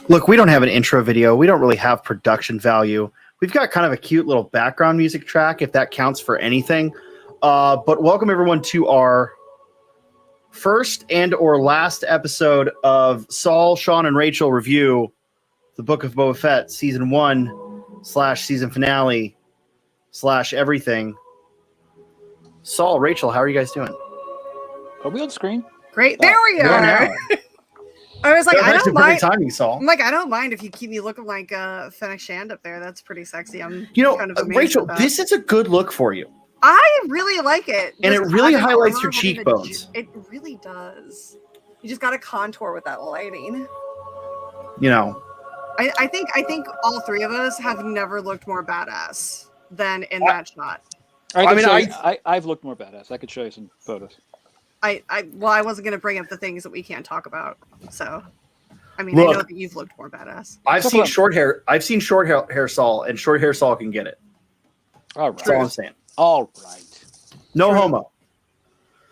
Look, we don't have an intro video. We don't really have production value. We've got kind of a cute little background music track, if that counts for anything. But welcome everyone to our first and or last episode of Saul, Sean, and Rachel review the Book of Boba Fett, season 1 / season finale / everything. Saul, Rachel, how are you guys doing? Are we on screen? Great. There we are. I was like, I don't mind. Timing, Saul. I'm like, I don't mind if you keep me looking like Fennec Shand up there. That's pretty sexy. I'm kind of amazed Rachel, at that. this is a good look for you. I really like it. And it really Just highlights your having cheekbones. It really does. You just got to contour with that lighting. You know. I think all three of us have never looked more badass than in that shot. I've looked more badass. I could show you some photos. I wasn't going to bring up the things that we can't talk about. So, I mean, Look, I know that you've looked more badass. I've seen short hair Saul, and short hair Saul can get it. All right. That's all I'm saying. All right. No homo.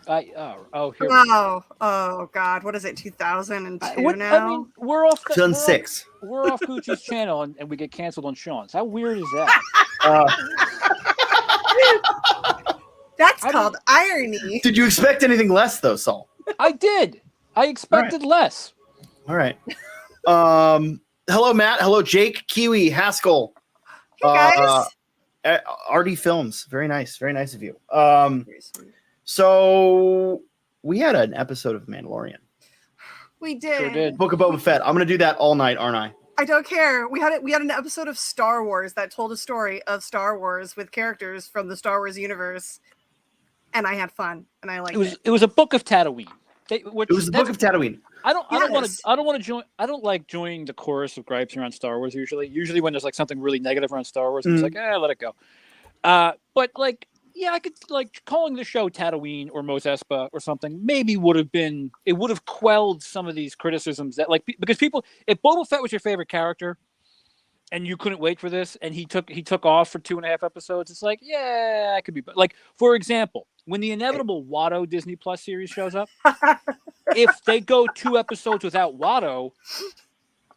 Oh God, what is it? 2002 now. I mean, we're off. 2006. We're off Gucci's channel, and we get canceled on Sean's. How weird is that? That's called irony. Did you expect anything less, though, Saul? I did. I expected less. All right. Hello, Matt. Hello, Jake, Kiwi, Haskell. Hey guys. RD Films. Very nice. Very nice of you. So we had an episode of Mandalorian. We did. Sure did. Book of Boba Fett. I'm going to do that all night, aren't I? I don't care. We had an episode of Star Wars that told a story of Star Wars with characters from the Star Wars universe, and I had fun, and I liked it. It was a book of Tatooine. It was the Book of Tatooine. I don't want to join. I don't like joining the chorus of gripes around Star Wars. Usually when there's like something really negative around Star Wars, it's like, let it go. But like, yeah, I could like calling the show Tatooine or Mos Espa or something. Maybe would have quelled some of these criticisms that because people, if Boba Fett was your favorite character, and you couldn't wait for this, and he took off for 2.5 episodes, it's like, yeah, I could be like, for example, when the inevitable Watto Disney Plus series shows up, if they go 2 episodes without Watto,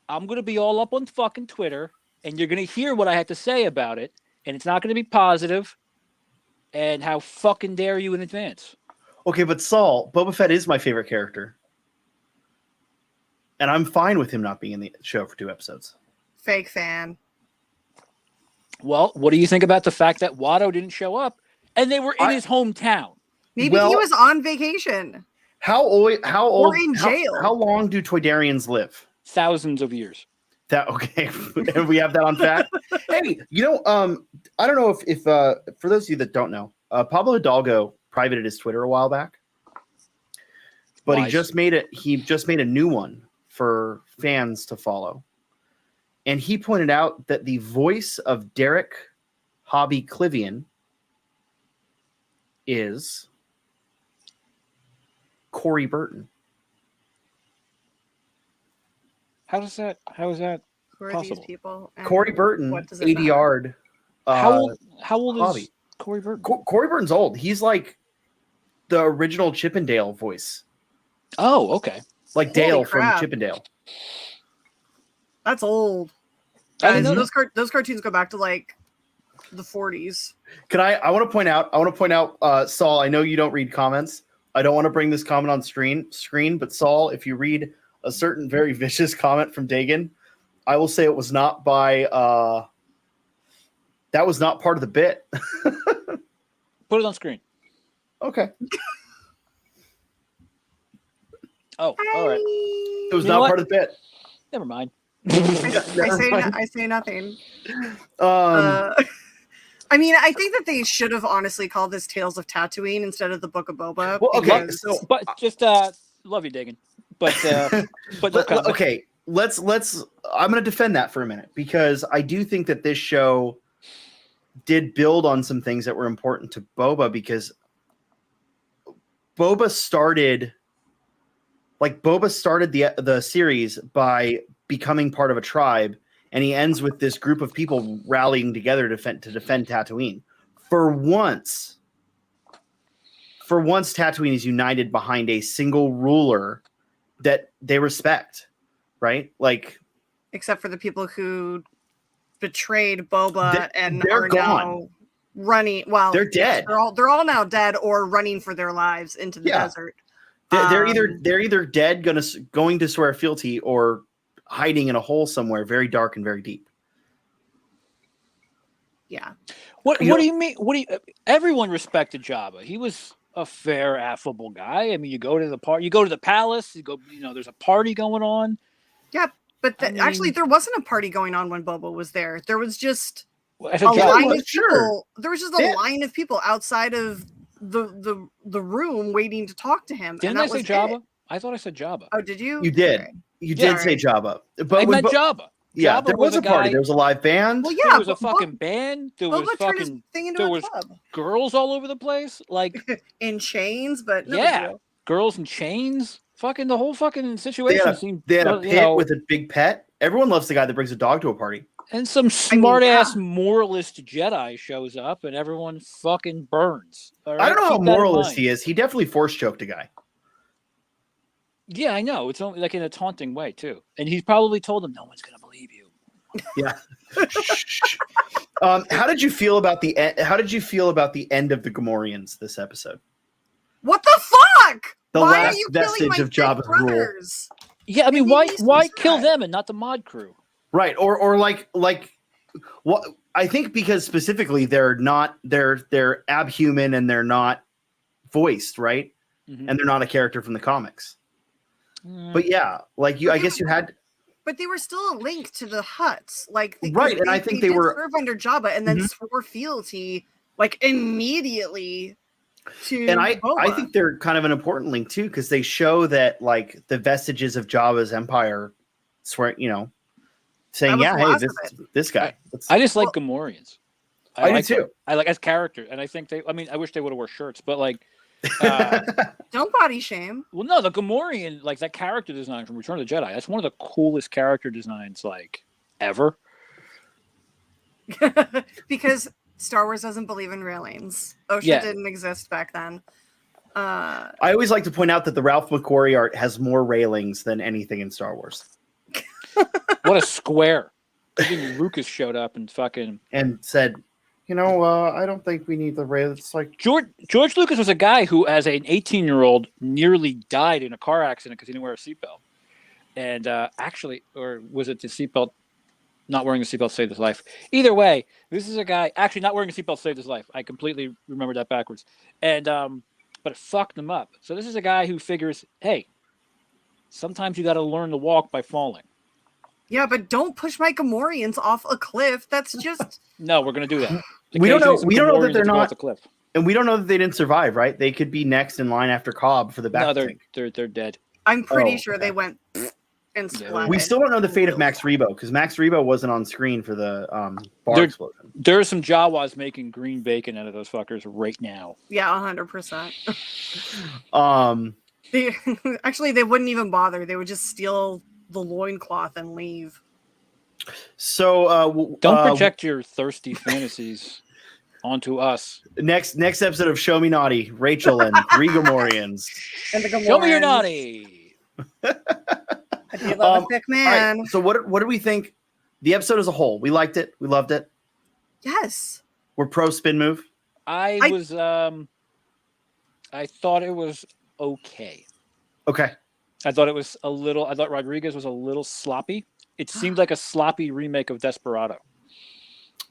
I'm going to be all up on fucking Twitter, and you're going to hear what I have to say about it, and it's not going to be positive, and how fucking dare you in advance. Okay, but Saul, Boba Fett is my favorite character. And I'm fine with him not being in the show for 2 episodes. Fake fan. Well, what do you think about the fact that Watto didn't show up, and they were in his hometown? Maybe he was on vacation. How old? Or in jail. How long do Toydarians live? Thousands of years. Okay, we have that on fact. Hey, I don't know if for those of you that don't know, Pablo Hidalgo privated his Twitter a while back, but he just made a new one for fans to follow, and he pointed out that the voice of Derek Hobby Clivian is Corey Burton. How is that Who are possible? these people? And Corey Burton, 80 yard. How old Hobby. is Corey Burton? Corey Burton's old. He's like the original Chippendale voice. Oh, okay. Like Dale Holy from crap. Chippendale. That's old. I didn't know Those cartoons go back to like the 40s. I want to point out, Saul, I know you don't read comments. I don't want to bring this comment on screen, but Saul, if you read a certain very vicious comment from Dagan, I will say it was not by that was not part of the bit. Put it on screen. Okay. Oh, all right. It was not part of the bit. Never mind. I say nothing. I mean, I think that they should have honestly called this Tales of Tatooine instead of the Book of Boba. Well, okay, But just love you, Dagan. But okay, let's I'm going to defend that for a minute, because I do think that this show did build on some things that were important to Boba, because Boba started the series by becoming part of a tribe, and he ends with this group of people rallying together to defend Tatooine. For once, Tatooine is united behind a single ruler that they respect, right? Like, except for the people who betrayed Boba and they're are gone. now running. Well, They're dead. They're all now dead or running for their lives into the desert. They're either dead, going to swear fealty, or hiding in a hole somewhere very dark and very deep. Yeah. What do you mean? Everyone respected Jabba. He was a fair, affable guy. I mean, you go to the palace, there's a party going on. Yeah, but actually there wasn't a party going on when Boba was there. There was just a line of people. There was just a line of people outside of the room waiting to talk to him. Didn't I say Jabba? I thought I said Jabba. Oh, did you? You did. Okay. You did say Jabba. But I meant Jabba. Yeah, Jabba there was a party. There was a live band. Well, yeah, there was a fucking band. There was fucking there was girls all over the place, like in chains. But girls in chains. Fucking the whole fucking situation seemed. They had a pit with a big pet. Everyone loves the guy that brings a dog to a party. And some smart ass moralist Jedi shows up, and everyone fucking burns. Right? I don't know how moralist he is. He definitely force choked a guy. Yeah, I know. It's only like in a taunting way too, and he's probably told him no one's gonna believe you. Yeah. How did you feel about the end? How did you feel about the end of the Gamorreans this episode? What the fuck? The why last are you vestige of Jabba's rule. Yeah, I mean, why kill them and not the mod crew? Right, or like what? I think because specifically they're abhuman and they're not voiced, right? Mm-hmm. And they're not a character from the comics. But yeah, like I guess you had. But they were still a link to the Hutts, like right, and I think they were serve under Jabba, and then swore fealty like immediately to. And Boba. I think they're kind of an important link too, because they show that like the vestiges of Jabba's empire, saying, hey, this guy. I just like Gamorreans. I do too. I like as character, and I think I wish they would have wore shirts, but like. Don't body shame. Well, no, the Gamorrean, like that character design from Return of the Jedi, that's one of the coolest character designs like ever. Because Star Wars doesn't believe in railings. OSHA didn't exist back then. I always like to point out that the Ralph McQuarrie art has more railings than anything in Star Wars. What a square! Even Lucas showed up and said, I don't think we need the rail. It's like George Lucas was a guy who, as an 18-year-old, nearly died in a car accident because he didn't wear a seatbelt. And or was it the seatbelt? Not wearing a seatbelt saved his life. Either way, this is a guy actually not wearing a seatbelt saved his life. I completely remembered that backwards. And but it fucked him up. So this is a guy who figures, hey, sometimes you got to learn to walk by falling. Yeah, but don't push my Gamorreans off a cliff. That's just no. We're gonna do that. We don't know that they're not. And we don't know that they didn't survive, right? They could be next in line after Cobb for the back. No, they're dead. I'm pretty sure they went and splatted. We still don't know the fate of Max Rebo because Max Rebo wasn't on screen for the bar explosion. There are some Jawas making green bacon out of those fuckers right now. Yeah, 100%. They wouldn't even bother. They would just steal the loincloth and leave. So don't project your thirsty fantasies onto us. Next episode of Show Me Naughty, Rachel and three Gamorreans. And the Gamorreans. Show me your naughty. I do love a thick man. Right, so what do we think? The episode as a whole, we liked it. We loved it. Yes. We're pro spin move. I thought it was okay. Okay. I thought Rodriguez was a little sloppy. It seemed like a sloppy remake of Desperado.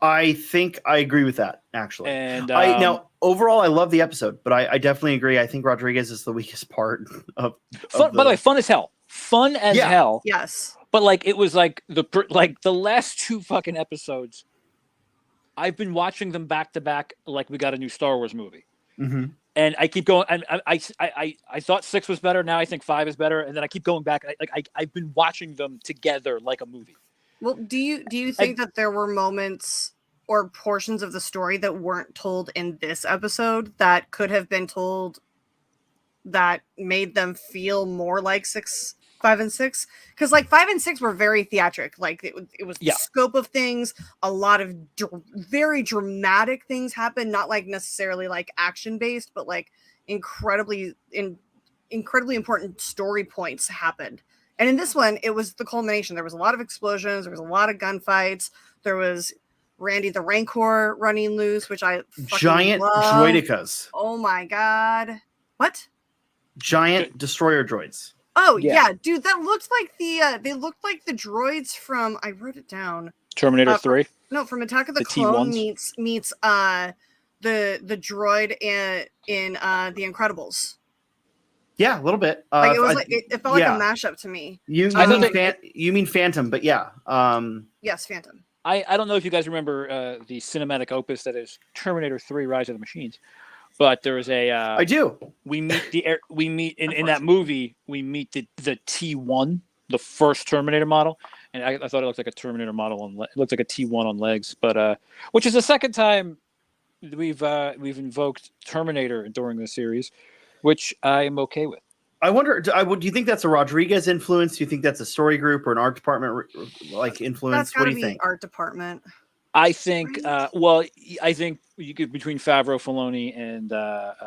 I think I agree with that, actually. And now overall, I love the episode, but I definitely agree. I think Rodriguez is the weakest part of by the way, fun as hell. Fun as hell. Yes. But like it was like the last two fucking episodes. I've been watching them back to back like we got a new Star Wars movie. Mm-hmm. And I keep going. And I thought 6 was better. Now I think 5 is better. And then I keep going back. I've been watching them together like a movie. Well, do you think that there were moments or portions of the story that weren't told in this episode that could have been told that made them feel more like 5 and 6? Because like 5 and 6 were very theatric. Like it was the scope of things. A lot of very dramatic things happened. Not like necessarily like action based, but like incredibly important story points happened. And in this one, it was the culmination. There was a lot of explosions. There was a lot of gunfights. There was Randy the Rancor running loose, which I giant love. droidicas. Oh my god! What? Giant destroyer droids. Oh yeah, dude, that looked like they looked like the droids from. I wrote it down. Terminator 3. No, from Attack of the T1s? Clone meets the droid in The Incredibles. Yeah, a little bit. Like it was it felt like a mashup to me. You mean Phantom, but yeah. Yes, Phantom. I don't know if you guys remember the cinematic opus that is Terminator 3: Rise of the Machines, but there is a. I do. We meet in that movie. We meet the T1, the first Terminator model, and I thought it looked like a Terminator model it looked like a T1 on legs, but which is the second time we've invoked Terminator during the series, which I am okay with. I wonder. Do you think that's a Rodriguez influence? Do you think that's a story group or an art department like influence? What do you think? Art department. I think. I think you could between Favreau, Filoni, and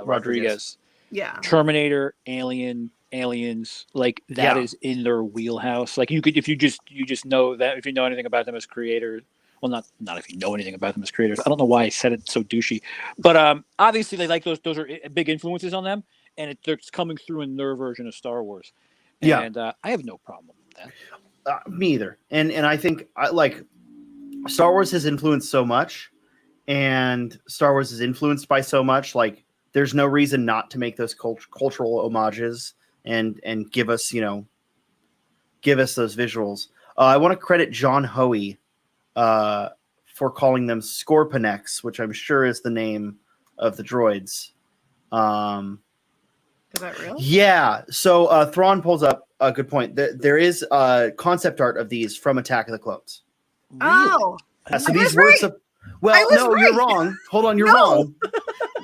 Rodriguez. Yeah. Terminator, Aliens, like that is in their wheelhouse. Like you could, if you just know that, if you know anything about them as creators. Well, not if you know anything about them as creators. I don't know why I said it so douchey, but obviously they like those are big influences on them. And it's coming through in their version of Star Wars. And I have no problem with that. Me either. And I think like Star Wars has influenced so much, and Star Wars is influenced by so much. Like there's no reason not to make those cultural homages and give us those visuals. I want to credit John Hoey for calling them Scorpinex, which I'm sure is the name of the droids. Is that real? Yeah. So Thrawn pulls up a good point. There is concept art of these from Attack of the Clones. Oh. So these works of you're wrong. Hold on, you're wrong.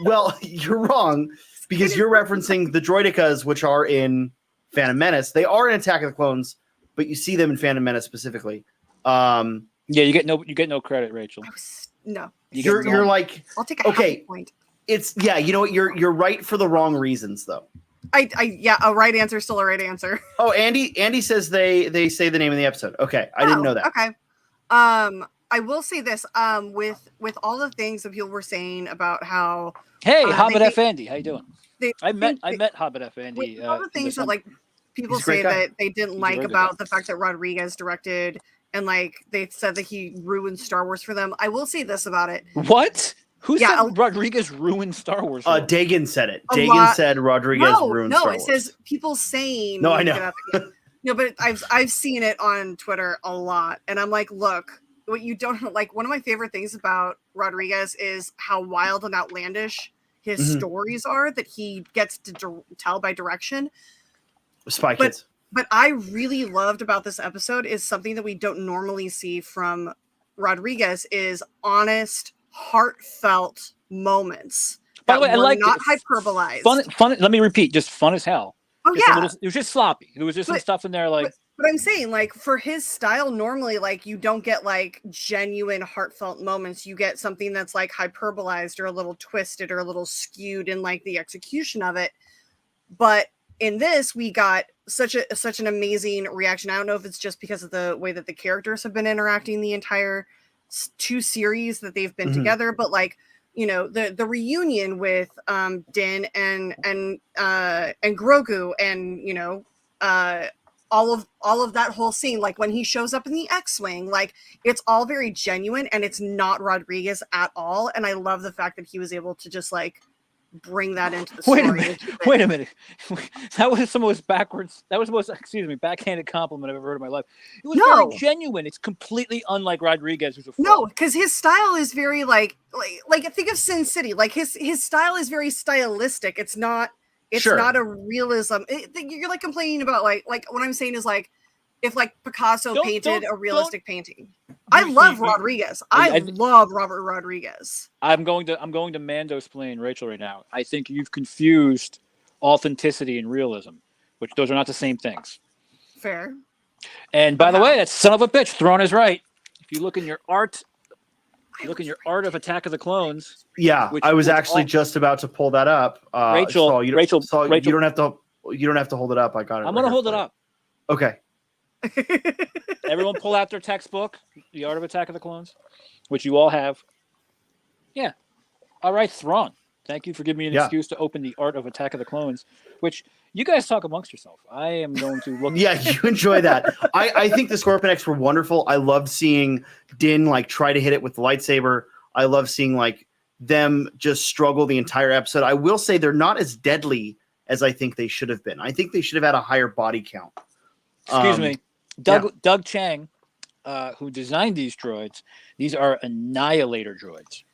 Well, you're wrong because you're referencing the droidicas, which are in Phantom Menace. They are in Attack of the Clones, but you see them in Phantom Menace specifically. Yeah, you get no credit, Rachel. No. You're like, I'll take a happy point. It's you know what, you're right for the wrong reasons though. A right answer is still a right answer. Oh, Andy says they say the name of the episode. Okay, I didn't know that. Okay. I will say this. With all the things that people were saying about how Hobbit F. Andy, how you doing? I met Hobbit F. Andy. With all the things that like people say that they didn't like about the fact that Rodriguez directed and like they said that he ruined Star Wars for them. I will say this about it. What? Who said Rodriguez ruined Star Wars? Dagan said it. Dagan said Rodriguez ruined Star Wars. No, it says people saying. No, I know. No, but I've seen it on Twitter a lot, and I'm like, look, what you don't like. One of my favorite things about Rodriguez is how wild and outlandish his stories are that he gets to tell by direction. Spy Kids. But I really loved about this episode is something that we don't normally see from Rodriguez is honest, heartfelt moments. By the way, I like not hyperbolized. Fun. Let me repeat, just fun as hell. Oh yeah, it was just sloppy. There was just some stuff in there like. But I'm saying, like, for his style, normally, like, you don't get like genuine, heartfelt moments. You get something that's like hyperbolized or a little twisted or a little skewed in like the execution of it. But in this, we got such an amazing reaction. I don't know if it's just because of the way that the characters have been interacting the entire 2 series that they've been together, but like, you know, the reunion with Din and Grogu, and you know, all of that whole scene, like when he shows up in the X-Wing, like it's all very genuine and it's not Rodriguez at all. And I love the fact that he was able to just like bring that into the story. Wait a minute. That was the most backwards. That was the most, backhanded compliment I've ever heard in my life. It was very genuine. It's completely unlike Rodriguez, who's a fraud. No, because his style is very like think of Sin City. Like his style is very stylistic. It's not a realism. You're like complaining about like what I'm saying is like if like Picasso painted a realistic painting. I love Rodriguez. I love Robert Rodriguez. I'm going to Mando-splain Rachel right now. I think you've confused authenticity and realism, which those are not the same things. Fair. And by the way, that son of a bitch, Thrawn is right. If you look in your art, of Attack of the Clones. Yeah, I was actually just about to pull that up. Rachel, you don't have to hold it up. I got it. I'm going to hold it up. Okay. Everyone pull out their textbook, The Art of Attack of the Clones, which you all have. Yeah. All right, Thrawn. Thank you for giving me an excuse to open The Art of Attack of the Clones, which you guys talk amongst yourself. I am going to look. Yeah, you enjoy that. I think the Scorpion X were wonderful. I loved seeing Din like try to hit it with the lightsaber. I love seeing like them just struggle the entire episode. I will say they're not as deadly as I think they should have been. I think they should have had a higher body count. Excuse me. Doug Chang, who designed these droids, these are Annihilator droids.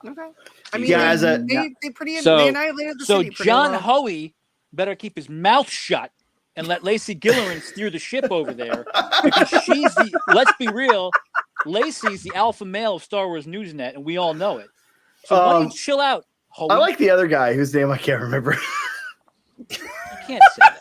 Okay. I mean, Yeah, they annihilated the city. So John well. Hoey better keep his mouth shut and let Lacey Gillerin steer the ship over there, because she's the. Let's be real, Lacey's the alpha male of Star Wars Newsnet, and we all know it. So why don't you chill out, Hoey? I like the other guy whose name I can't remember. You can't say that.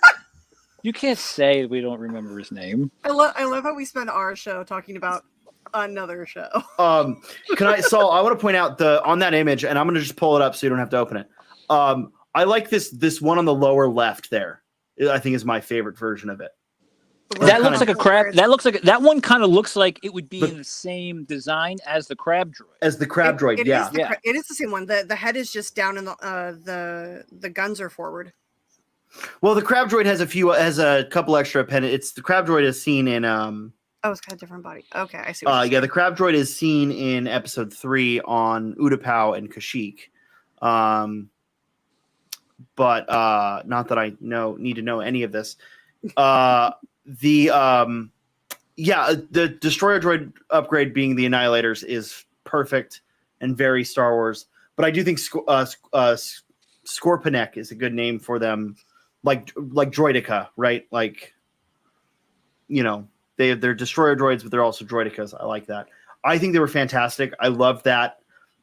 You can't say we don't remember his name. I love how we spend our show talking about another show. So I want to point out on that image, and I'm going to just pull it up so you don't have to open it. I like this one on the lower left there. I think is my favorite version of it. That looks like a crab. That one kind of looks like it would be in the same design as the crab droid. As the crab droid, it yeah. It is the same one. The head is just down, and the guns are forward. Well, the crab droid has a couple extra appendage. The crab droid is seen in Oh, it's got a different body. Okay, I see. The crab droid is seen in episode 3 on Utapau and Kashyyyk. But not that I need to know any of this. The destroyer droid upgrade being the Annihilators is perfect and very Star Wars. But I do think Scorpinek is a good name for them, like Droideka, right? Like, they're destroyer droids, but they're also droidicas. I like that. I think they were fantastic. I love that.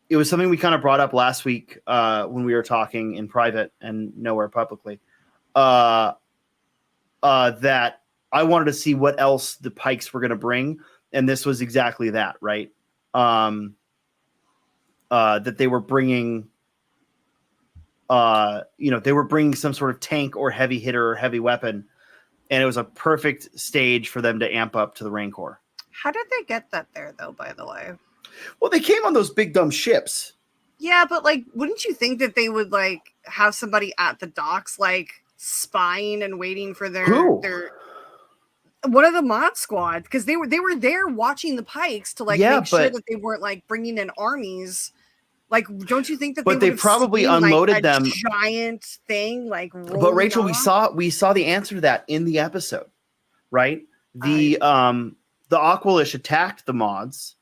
It was something we kind of brought up last week when we were talking in private and nowhere publicly. That I wanted to see what else the Pikes were going to bring, and this was exactly that, right? That they were bringing, they were bringing some sort of tank or heavy hitter or heavy weapon, and it was a perfect stage for them to amp up to the Rancor. How did they get that there, though, by the way? Well, they came on those big dumb ships. Yeah, but wouldn't you think that they would have somebody at the docks, spying and waiting for their one of the mod squad, because they were there watching the Pikes to make sure that they weren't bringing in armies. Don't you think that? But they probably unloaded them. Giant thing, But Rachel, we saw the answer to that in the episode, right? The Aqualish attacked the mods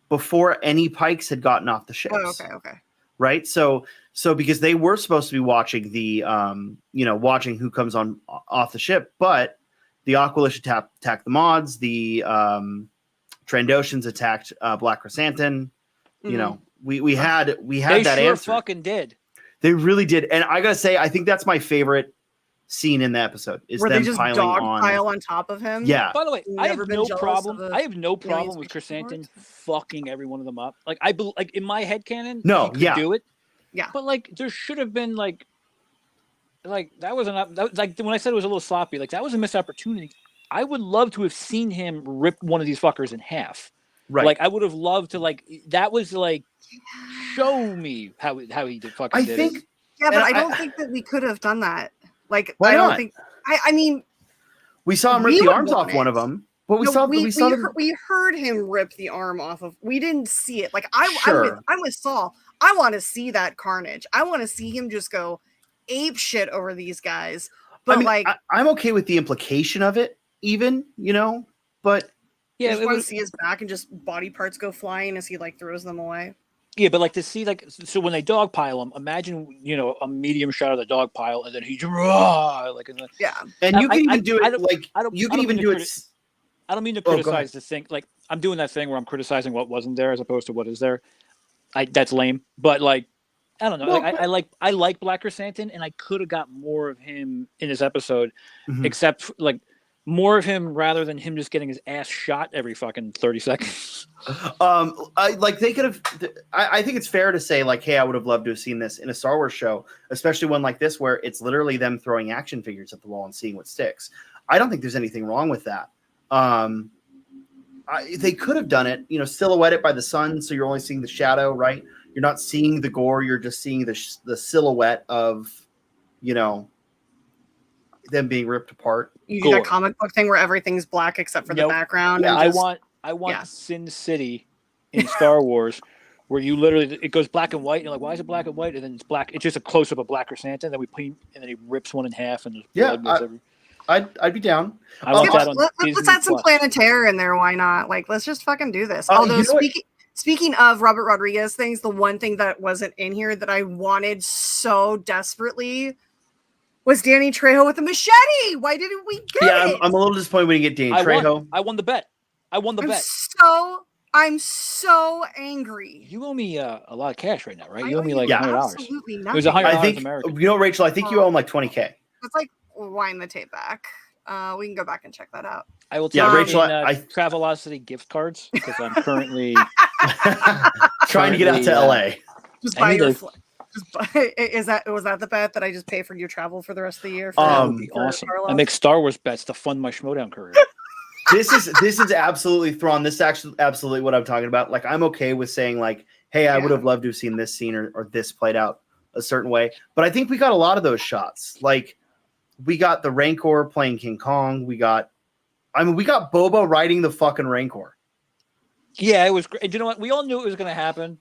before any Pikes had gotten off the ships. Oh, okay. Right. So because they were supposed to be watching watching who comes on off the ship, but the Aqualish attacked the mods. The Trandoshans attacked Black Chrysanthemum. Mm-hmm. We had they that sure answer. Fucking did. They really did. And I gotta say, I think that's my favorite scene in the episode is where them they just pile on top of him. Yeah. By the way, I have no problem with space Chrysanthemum fucking every one of them up. In my headcanon, No, he could do it. Yeah. But there should have been that was when I said it was a little sloppy, that was a missed opportunity. I would love to have seen him rip one of these fuckers in half. Right. I would have loved to that was show me how he did fucking did it. Yeah, but I don't think that we could have done that. Why I don't not? think. I mean, we saw him rip the arms off one of them, but we heard him rip the arm off of. We didn't see it. Sure. I'm with Saul. I want to see that carnage. I want to see him just go ape shit over these guys. But I'm okay with the implication of it, even but yeah, I just want to see his back and just body parts go flying as he throws them away. Yeah, but to see so when they dogpile him, imagine a medium shot of the dog pile, and then he yeah. And you can even do it you can even do it. I don't mean to criticize the thing. I'm doing that thing where I'm criticizing what wasn't there as opposed to what is there. That's lame. But I don't know. Well, I like Black Chrysanthemum, and I could have got more of him in this episode, except more of him rather than him just getting his ass shot every fucking 30 seconds. They could have. I think it's fair to say hey, I would have loved to have seen this in a Star Wars show, especially one like this where it's literally them throwing action figures at the wall and seeing what sticks. I don't think there's anything wrong with that. They could have done it, silhouetted by the sun, so you're only seeing the shadow, right? You're not seeing the gore. You're just seeing the silhouette of, them being ripped apart. You do that comic book thing where everything's black except for the background. Yeah, I want Sin City in Star Wars, where you literally it goes black and white. And you're like, why is it black and white? And then it's black. It's just a close up of Black Chrysanthemum. And then and then he rips one in half, and I'd be down. Let's add some Planeterre in there. Why not? Like, let's just fucking do this. Although speaking of Robert Rodriguez things, the one thing that wasn't in here that I wanted so desperately was Danny Trejo with a machete. Why didn't we get it? I'm a little disappointed we didn't get Danny Trejo. I won the bet. I'm so angry. You owe me a lot of cash right now, right? You owe me like $100. Absolutely nothing. It was $100 American. Rachel, I think you owe him like $20K. It's like wind the tape back. We can go back and check that out. I will tell Rachel, I Travelocity gift cards because I'm currently trying to get out to LA. Just buy your was that the bet that I just pay for your travel for the rest of the year? That would be awesome. I make Star Wars bets to fund my Schmodown career. This is absolutely Thrawn. This is actually absolutely what I'm talking about. Like, I'm okay with saying like, hey, I would have loved to have seen this scene or this played out a certain way. But I think we got a lot of those shots. Like, we got the Rancor playing King Kong. We got Boba riding the fucking Rancor. Yeah, it was great. And you know what? We all knew it was going to happen.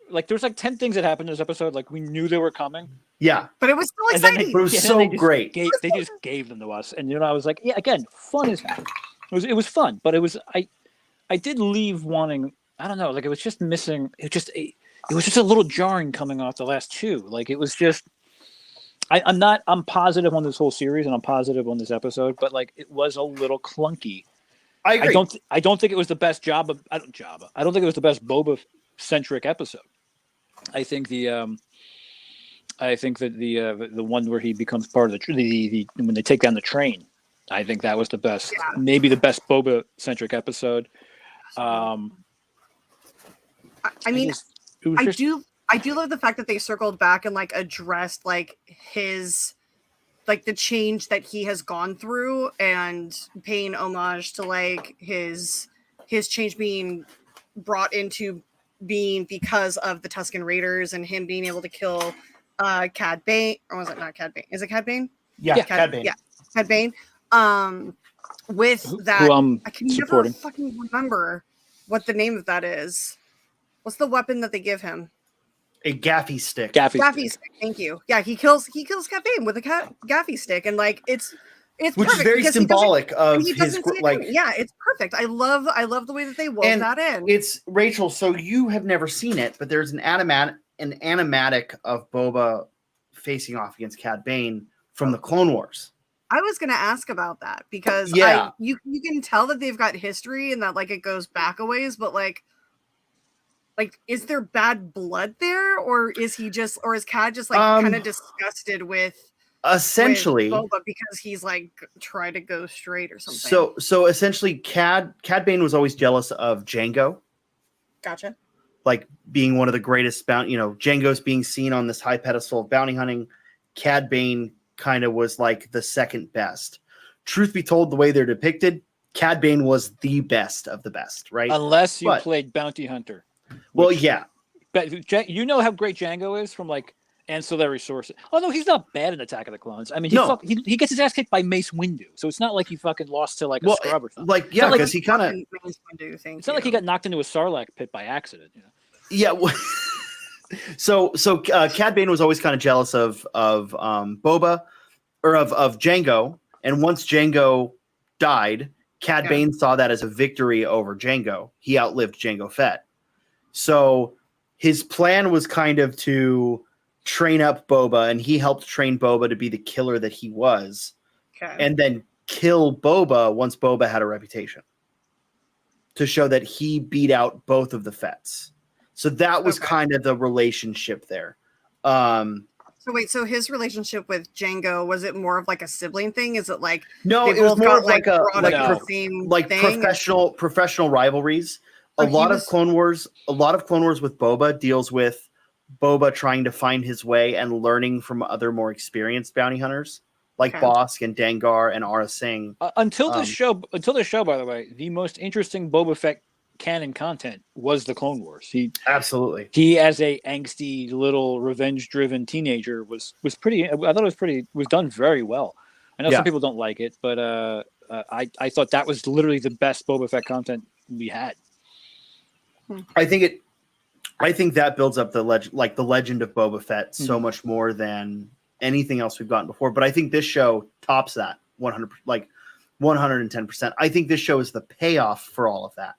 Like, there's like 10 things that happened in this episode. Like, we knew they were coming. Yeah. But it was still exciting. It was so great. They just gave them to us. And, I was like, yeah, again, fun is it was fun. But it was, I did leave wanting, I don't know, like, it was just missing. It was just a little jarring coming off the last two. Like, it was just, I'm positive on this whole series and I'm positive on this episode, but like, it was a little clunky. I agree. I don't think it was the best I don't think it was the best Boba centric episode. I think that the one where he becomes part of the when they take down the train, I think that was the best, maybe the best Boba centric episode. I do love the fact that they circled back and like addressed like his like the change that he has gone through and paying homage to like his change being brought into being because of the Tusken Raiders and him being able to kill Cad Bane, or was it not Cad Bane? Is it Cad Bane? Yeah, Cad Bane. Yeah, Cad Bane. With that, I can never fucking remember what the name of that is. What's the weapon that they give him? A gaffy stick. Gaffy stick. Thank you. Yeah, he kills Cad Bane with a gaffy stick, and like it's which is very symbolic of his like. Yeah, it's perfect. I love the way that they wove that in. It's Rachel. So you have never seen it, but there's an animatic of Boba facing off against Cad Bane from the Clone Wars. I was going to ask about that because you can tell that they've got history and that like it goes back a ways, but like is there bad blood there, or is Cad just like kind of disgusted with essentially with Boba because he's like try to go straight or something? So essentially, Cad Bane was always jealous of Jango. Gotcha. Like being one of the greatest Jango's being seen on this high pedestal of bounty hunting. Cad Bane kind of was like the second best. Truth be told, the way they're depicted, Cad Bane was the best of the best, right? Unless you played bounty hunter. Well, yeah. But you know how great Jango is from like ancillary sources. Oh no, he's not bad in Attack of the Clones. I mean, he gets his ass kicked by Mace Windu, so it's not like he fucking lost to like a scrub or something. Like because he kind of. It's not like he got knocked into a Sarlacc pit by accident. Yeah. Well, so Cad Bane was always kind of jealous of Boba or of Jango, and once Jango died, Cad Bane saw that as a victory over Jango. He outlived Jango Fett. So his plan was kind of to train up Boba, and he helped train Boba to be the killer that he was, and then kill Boba once Boba had a reputation to show that he beat out both of the Fetts. So that was kind of the relationship there. So his relationship with Jango, was it more of like a sibling thing? Is it like no? It was more of like professional rivalries. A lot of Clone Wars with Boba deals with Boba trying to find his way and learning from other more experienced bounty hunters. like Okay. Bosk and Dengar and Aura Singh. Until this show, by the way, the most interesting Boba Fett canon content was the Clone Wars. Absolutely. He as a angsty little revenge-driven teenager was pretty. I thought it was done very well. I know some people don't like it, but I thought that was literally the best Boba Fett content we had. I think that builds up the legend of Boba Fett so much more than anything else we've gotten before. But I think this show tops that 110%. I think this show is the payoff for all of that,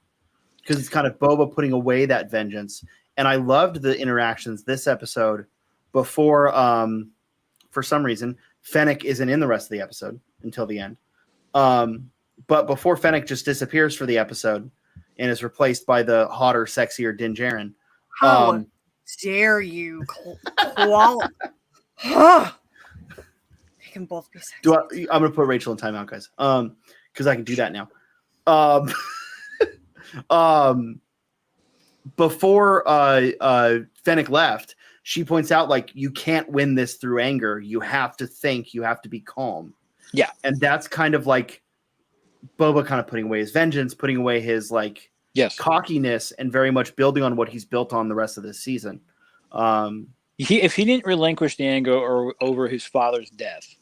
because it's kind of Boba putting away that vengeance. And I loved the interactions this episode before, for some reason, Fennec isn't in the rest of the episode until the end. But before Fennec just disappears for the episode and is replaced by the hotter, sexier Din Djarin. How dare you? They can both be sexy. I'm going to put Rachel in timeout, guys, because I can do that now. Before Fennec left, she points out, like, you can't win this through anger. You have to think. You have to be calm. Yeah. And that's kind of like Boba kind of putting away his vengeance, putting away his, like, cockiness, and very much building on what he's built on the rest of this season. If he didn't relinquish the anger over his father's death,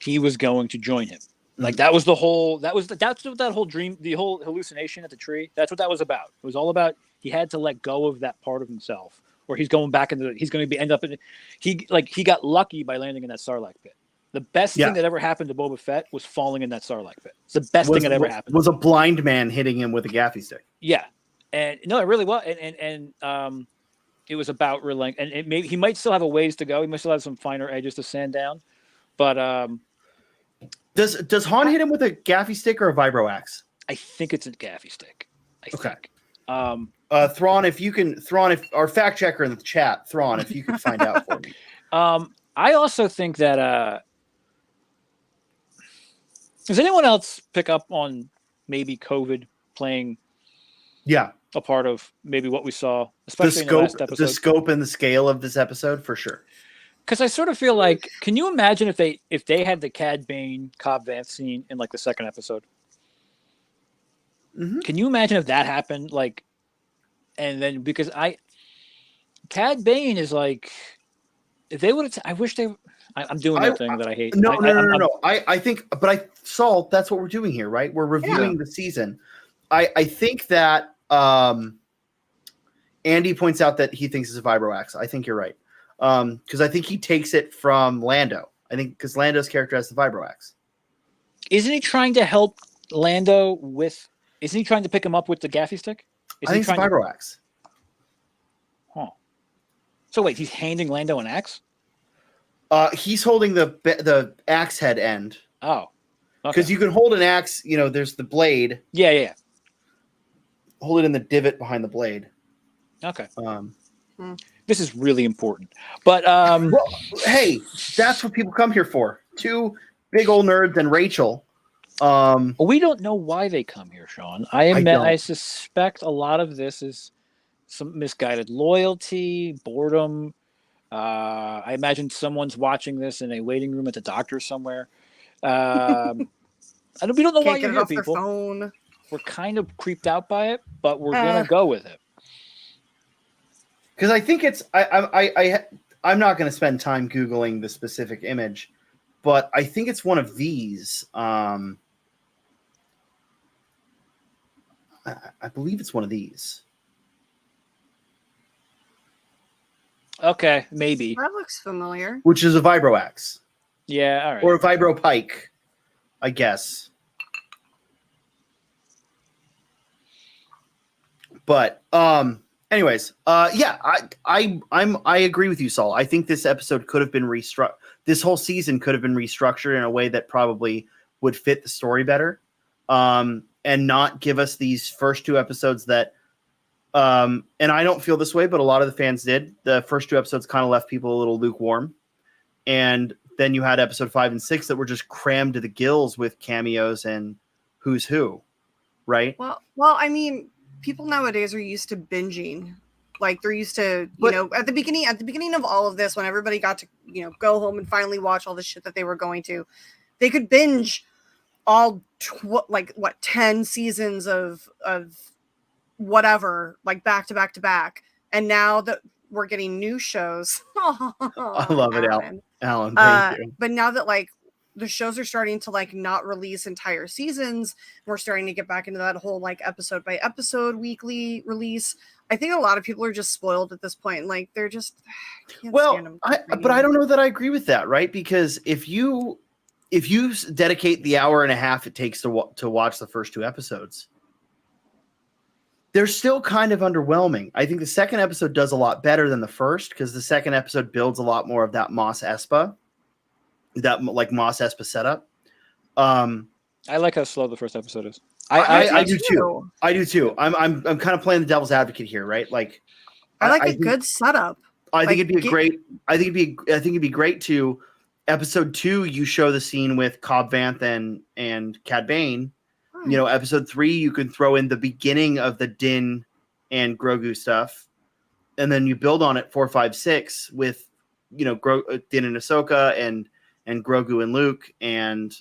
he was going to join him. Like, that was that's what that whole dream, the whole hallucination at the tree. That's what that was about. It was all about, he had to let go of that part of himself, or he's going back into, he's going to end up in, he got lucky by landing in that Sarlacc pit. The best thing that ever happened to Boba Fett was falling in that Sarlacc pit. It's the best thing that ever happened. Was a blind man hitting him with a gaffy stick. Yeah. And no, it really was. And it was about and he might still have a ways to go. He might still have some finer edges to sand down, but, does Han hit him with a gaffy stick or a vibro axe? I think it's a gaffy stick. I think. Thrawn, if our fact checker in the chat, Thrawn, if you could find out for me. I also think that, does anyone else pick up on maybe COVID playing a part of maybe what we saw, especially in the last episode? The scope and the scale of this episode, for sure. Because I sort of feel like, can you imagine if they had the Cad Bane Cobb Vanth scene in, like, the second episode? Mm-hmm. Can you imagine if that happened? Like, and then because Cad Bane is like, if they would have, I wish they. I'm doing that thing that I hate. No. I think, but Saul, that's what we're doing here, right? We're reviewing the season. I think that Andy points out that he thinks it's a vibro axe. I think you're right. Because I think he takes it from Lando. I think because Lando's character has the vibro axe. Isn't he trying to help Lando with? Isn't he trying to pick him up with the gaffy stick? I think it's a vibro axe. Huh. So wait, he's handing Lando an axe? He's holding the axe head end. Oh. Because you can hold an axe, there's the blade. Yeah. Hold it in the divot behind the blade. Okay. This is really important. But well, hey, that's what people come here for. Two big old nerds and Rachel. We don't know why they come here, Sean. I suspect a lot of this is some misguided loyalty, boredom. I imagine someone's watching this in a waiting room at the doctor somewhere. We don't know why you're here, people. We're kind of creeped out by it, but we're gonna go with it. Because I think it's I'm not going to spend time Googling the specific image, but I think it's one of these. I believe it's one of these. Okay, maybe. That looks familiar. Which is a vibro axe. Yeah, all right. Or a vibro pike, I guess. But anyways, I agree with you, Saul. I think this episode could have been restructured. This whole season could have been restructured in a way that probably would fit the story better, and not give us these first two episodes that. And I don't feel this way, but a lot of the fans did. The first two episodes kind of left people a little lukewarm, and then you had episode 5 and 6 that were just crammed to the gills with cameos and who's who, right? Well, I mean, people nowadays are used to binging Like they're used to, at the beginning of all of this, when everybody got to, go home and finally watch all the shit that they were going to, they could binge all 10 seasons of whatever, like back to back to back. And now that we're getting new shows, I love it, Alan. Thank you. But now that like the shows are starting to like not release entire seasons, we're starting to get back into that whole like episode by episode weekly release. I think a lot of people are just spoiled at this point, and like they're just but I don't know that I agree with that, right? Because if you dedicate the hour and a half it takes to watch the first 2 episodes, they're still kind of underwhelming. I think the second episode does a lot better than the first because the second episode builds a lot more of that Mos Espa setup. I like how slow the first episode is. I do too. I do too. I'm kind of playing the devil's advocate here, right? Like, I like a good setup. I think it'd be great to episode 2. You show the scene with Cobb Vanth and Cad Bane. Episode 3, you can throw in the beginning of the Din and Grogu stuff, and then you build on it 4, 5, 6 with Din and Ahsoka and Grogu and Luke and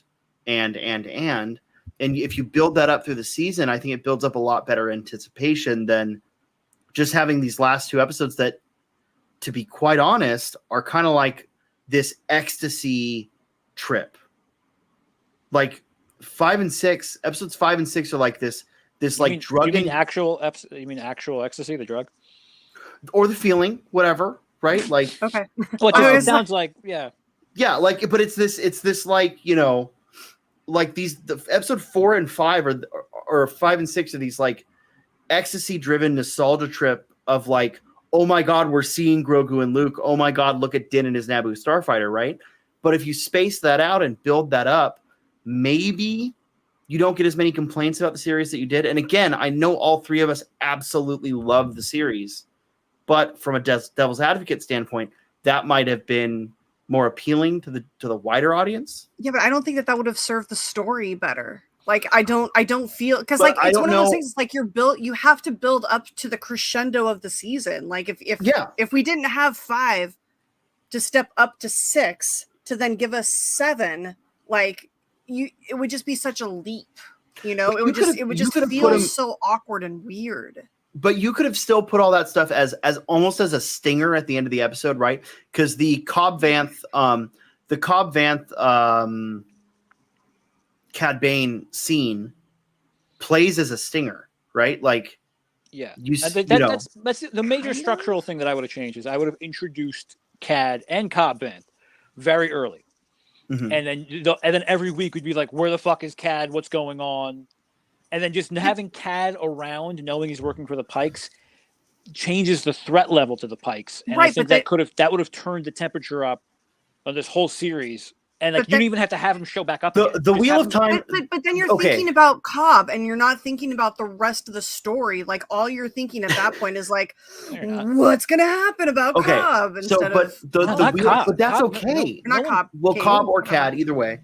if you build that up through the season, I think it builds up a lot better anticipation than just having these last 2 episodes that, to be quite honest, are kind of like this ecstasy trip. Like episodes 5 and 6 are like this drugging. You mean actual ecstasy, the drug, or the feeling, whatever, right? Like okay, but it sounds like but it's this like like the episode 4 and 5 or 5 and 6 are these like ecstasy driven nostalgia trip of like, oh my God, we're seeing Grogu and Luke. Oh my God, look at Din and his Naboo starfighter, right? But if you space that out and build that up, maybe you don't get as many complaints about the series that you did. And again, I know all 3 of us absolutely love the series, but from a devil's advocate standpoint, that might have been more appealing to the wider audience. Yeah, but I don't think that would have served the story better. Like I don't feel, because like it's one of those things. It's like you have to build up to the crescendo of the season. Like if we didn't have 5 to step up to 6 to then give us 7, like it would just be such a leap. It would just feel so awkward and weird. But you could have still put all that stuff as almost as a stinger at the end of the episode, right? Because the Cobb Vanth Cad Bane scene plays as a stinger, right? Like, yeah, that's the major structural thing that I would have changed is I would have introduced Cad and Cobb Vanth very early, and then every week we'd be like, where the fuck is Cad? What's going on? And then just having Cad around, knowing he's working for the Pikes, changes the threat level to the Pikes. And I think that would have turned the temperature up on this whole series. And like you don't even have to have him show back up. The Wheel of Time. But then you're thinking about Cobb, and you're not thinking about the rest of the story. Like all you're thinking at that point is like, what's gonna happen about Cobb? But that's okay. Not Cobb. Well, Cobb or Cad, either way.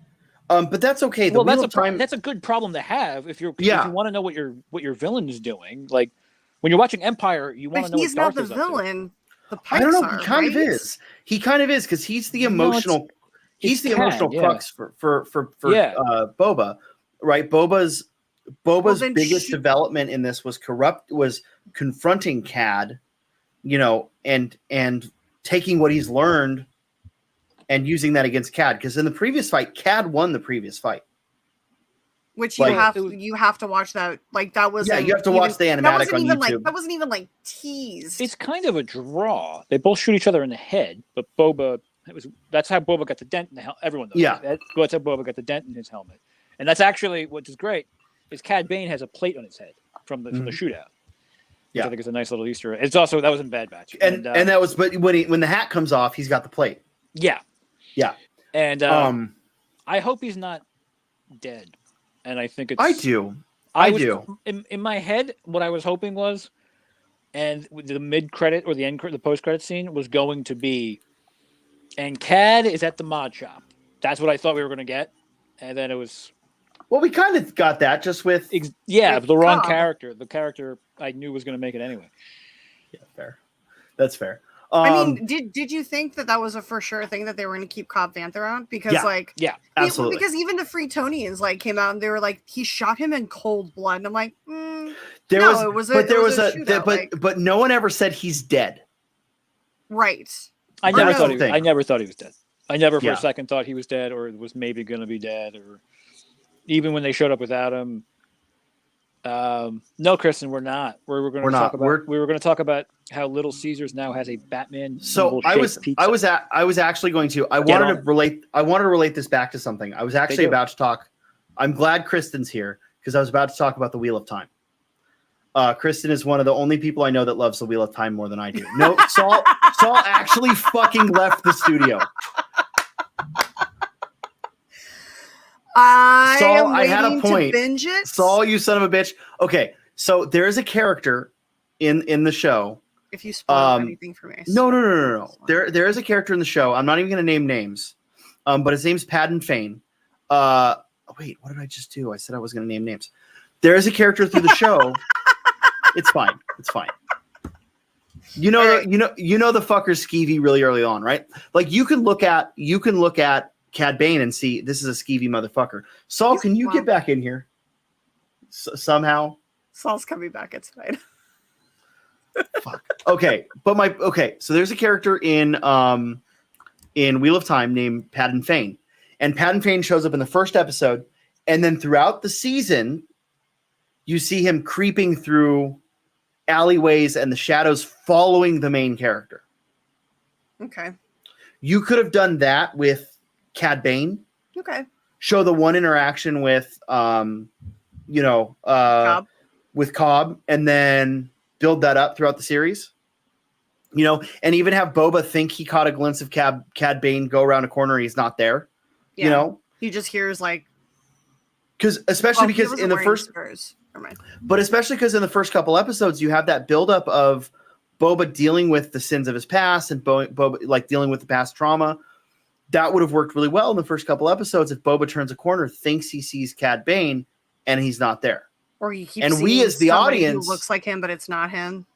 But that's okay. That's a good problem to have if you want to know what your villain is doing. Like when you're watching Empire, you want to know. He's not the villain. The Pikes I don't know. Are, he kind of is. He kind of is because he's the emotional. He's the emotional crux for Boba, right? Boba's biggest development in this was confronting Cad, and taking what he's learned and using that against Cad. Because in the previous fight, Cad won the previous fight. Which you have to watch that. Like that was you have to watch the animatic on YouTube. That wasn't even like teased. It's kind of a draw. They both shoot each other in the head, but Boba. That's how Boba got the dent in the helmet. Everyone knows. Yeah. That's how Boba got the dent in his helmet. And that's actually what is great is Cad Bane has a plate on his head from the shootout. Which I think is a nice little Easter egg. It's also that was in Bad Batch. And that was when the hat comes off, he's got the plate. Yeah. Yeah. And I hope he's not dead. And I think it's I do. In my head, what I was hoping was, and the mid-credit or the post-credit scene was going to be, and Cad is at the mod shop. That's what I thought we were going to get. And then it was... Well, we kind of got that just with... the wrong character. The character I knew was going to make it anyway. Yeah, fair. That's fair. I mean, did you think that was a for sure thing that they were going to keep Cobb Vanth around? Because absolutely. Because even the Freetonians came out and they were like, he shot him in cold blood, and I'm like, but no one ever said he's dead. Right. I never thought he was dead. I never for a second thought he was dead or was maybe going to be dead, or even when they showed up without him. No, Kristen, we're not. We were going to talk about how Little Caesars now has a Batman. So I was actually going to. I wanted to relate this back to something. I was actually about to talk. I'm glad Kristen's here because I was about to talk about the Wheel of Time. Kristen is one of the only people I know that loves the Wheel of Time more than I do. No, Saul actually fucking left the studio. I had a point. Binge it. Saul, you son of a bitch. Okay, so there is a character in the show. If you spoil anything for me, no. There is a character in the show. I'm not even going to name names, but his name's Padden Fane. Wait, what did I just do? I said I was going to name names. There is a character through the show. It's fine. You know the fucker's skeevy really early on, right? Like you can look at Cad Bane and see this is a skeevy motherfucker. Saul, can you get back in here somehow? Saul's coming back. It's fine. Fuck. Okay, so there's a character in Wheel of Time named Padden Fane, and Padden Fane shows up in the first episode, and then throughout the season, you see him creeping through alleyways and the shadows, following the main character. Okay. You could have done that with Cad Bane. Okay. Show the one interaction with Cobb, and then build that up throughout the series. And even have Boba think he caught a glimpse of Cad Bane go around a corner. He's not there. Yeah. He just hears because in the first, but especially because in the first couple episodes, you have that buildup of Boba dealing with the sins of his past and Boba dealing with the past trauma. That would have worked really well in the first couple episodes if Boba turns a corner, thinks he sees Cad Bane, and he's not there. Or he keeps seeing as the audience who looks like him, but it's not him.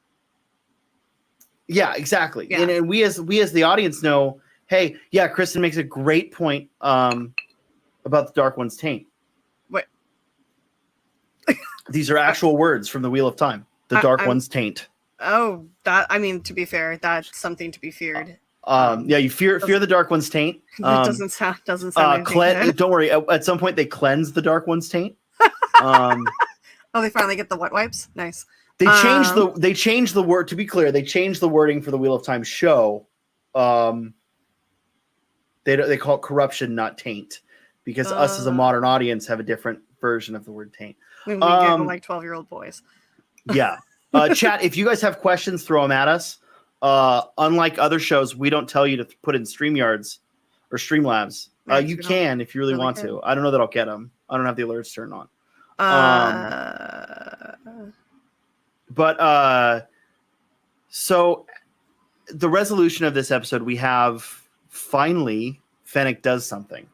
Yeah, exactly. Yeah. And we as the audience know, hey, yeah, Kristen makes a great point about the Dark One's taint. What? These are actual words from the Wheel of Time. The Dark One's taint. Oh, to be fair, that's something to be feared. You fear the Dark One's taint. That doesn't sound anything don't worry. At some point, they cleanse the Dark One's taint. They finally get the wet wipes. Nice. They changed the word. To be clear, they changed the wording for the Wheel of Time show. They call it corruption, not taint, because us as a modern audience have a different version of the word taint. We giggle like 12-year-old boys. Yeah. Chat, if you guys have questions, throw them at us. Unlike other shows, we don't tell you to put in StreamYards or Streamlabs. You can if you really want to. I don't know that I'll get them. I don't have the alerts turned on. So the resolution of this episode, we have finally Fennec does something.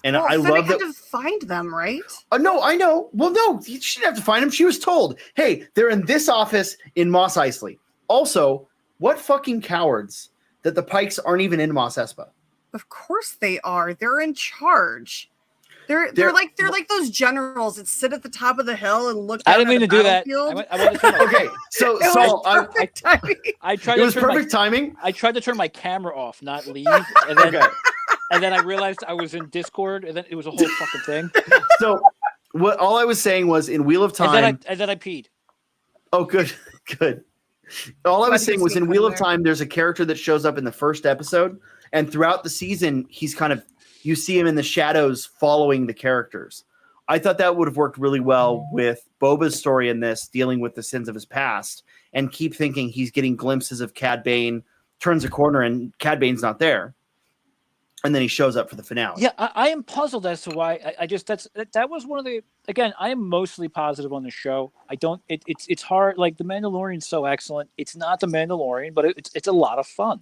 And I love that. Had to find them, right? No, I know. Well, no, she didn't have to find them. She was told, hey, they're in this office in Mos Eisley. Also, what fucking cowards that the Pikes aren't even in Mos Espa. Of course they are. They're in charge. They're like those generals that sit at the top of the hill and look. I didn't mean to do that. Okay, so I tried. It was perfect timing. I tried to turn my camera off, not leave, and then and then I realized I was in Discord, and then it was a whole fucking thing. So all I was saying was in Wheel of Time, and then I peed. Oh, good. All I was saying was in Wheel of Time, there's a character that shows up in the first episode, and throughout the season, he's you see him in the shadows following the characters. I thought that would have worked really well with Boba's story in this, dealing with the sins of his past, and keep thinking he's getting glimpses of Cad Bane, turns a corner, and Cad Bane's not there. And then he shows up for the finale. Yeah, I am puzzled as to why. That was one of the. Again, I am mostly positive on the show. It's hard. Like the Mandalorian's so excellent. It's not the Mandalorian, but it's a lot of fun.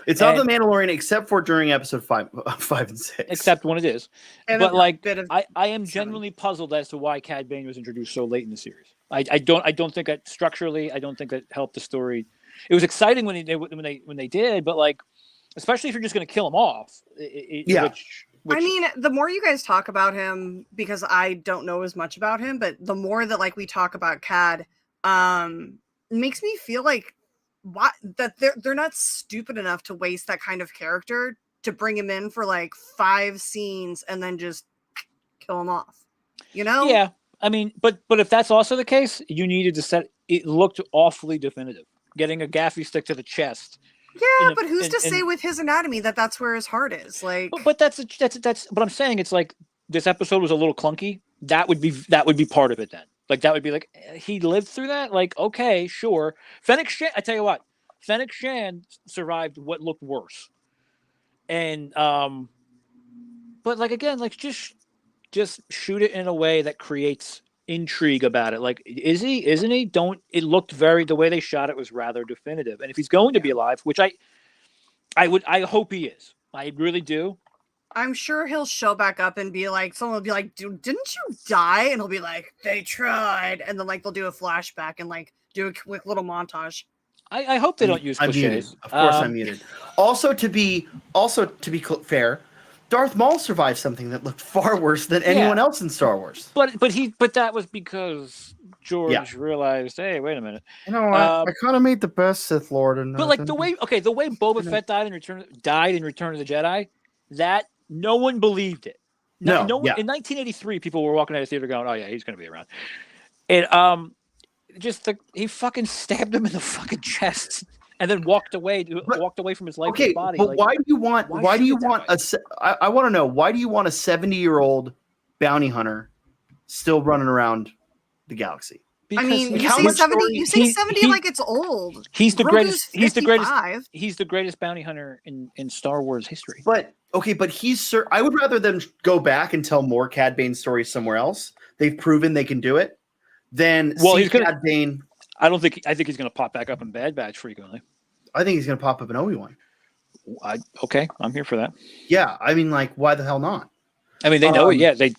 It's not the Mandalorian, except for during episode 5 and 6. Except when it is. But I am genuinely puzzled as to why Cad Bane was introduced so late in the series. I don't think that structurally, I don't think that helped the story. it was exciting when they did, but like, especially if you're just going to kill him off. I mean, the more you guys talk about him, because I don't know as much about him, but the more that like we talk about Cad, makes me feel like that they're not stupid enough to waste that kind of character to bring him in for like 5 scenes and then just kill him off. You know? Yeah. I mean, but if that's also the case, you needed to set. It looked awfully definitive. Getting a gaffy stick to the chest. Yeah, but who's to say with his anatomy that's where his heart is? Like, but that's. But I'm saying it's like this episode was a little clunky. That would be part of it then. Like that would be like he lived through that. Like okay, sure. Fennec Shan. I tell you what, Fennec Shan survived what looked worse. And but like again, like just shoot it in a way that creates intrigue about it. Like, is he? Isn't he? Don't. It looked the way they shot it was rather definitive. And if he's going to be alive, which I hope he is. I really do. I'm sure he'll show back up and be like, someone will be like, "Dude, didn't you die?" And he'll be like, "They tried." And then like they'll do a flashback and like do a quick little montage. I hope they don't use cliches. Of course, I'm muted. Also, to be fair, Darth Maul survived something that looked far worse than anyone else in Star Wars. But that was because George realized, hey, wait a minute. You know what? I kind of made the best Sith Lord. But like the way Boba Fett died in Return of the Jedi, that no one believed it. No one, in 1983, people were walking out of the theater going, "Oh yeah, he's going to be around." And he fucking stabbed him in the fucking chest. And then walked away from his lifeless body. But why do you want? Why do you want I want to know, why do you want a 70-year-old bounty hunter still running around the galaxy? Because I mean, you say 70. You say 70 like it's old. He's the greatest. He's the greatest bounty hunter in Star Wars history. But he's. I would rather them go back and tell more Cad Bane stories somewhere else. They've proven they can do it. Than see Cad Bane. I think he's going to pop back up in Bad Batch frequently. I think he's going to pop up in Obi-Wan. Okay, I'm here for that. Yeah, I mean, like, why the hell not? I mean, they know it. Yeah, they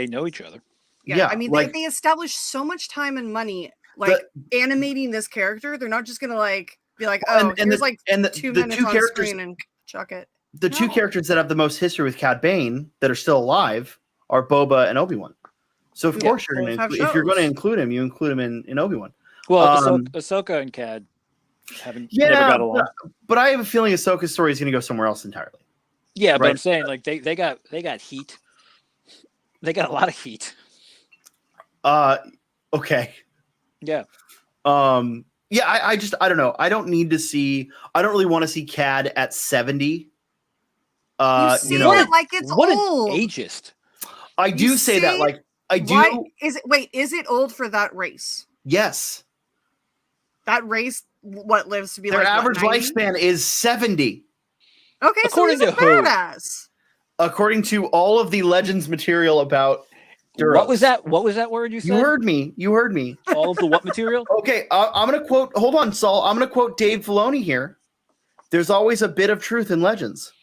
know each other. Yeah, I mean, they established so much time and money, like animating this character. They're not just going to like be like, oh, here's like 2 minutes on screen and chuck it. The two characters that have the most history with Cad Bane that are still alive are Boba and Obi-Wan. So of course you're going to if you're going to include him, you include him in Obi-Wan. Well, Ahsoka and Cad never got along. But I have a feeling Ahsoka's story is going to go somewhere else entirely. Yeah, but I'm saying like they got heat. They got a lot of heat. Okay. Yeah. I don't know. I don't really want to see Cad at 70. You it like it's what old. An ageist. I do say that like I do. Why is it old for that race? Yes. That race lives to be their like average lifespan is 70. Okay, according so he's a badass. According to all of the Legends material about Duros. What was that word you said? You heard me. All of the what material? Okay, I'm going to quote. Hold on, Saul. I'm going to quote Dave Filoni here. There's always a bit of truth in Legends.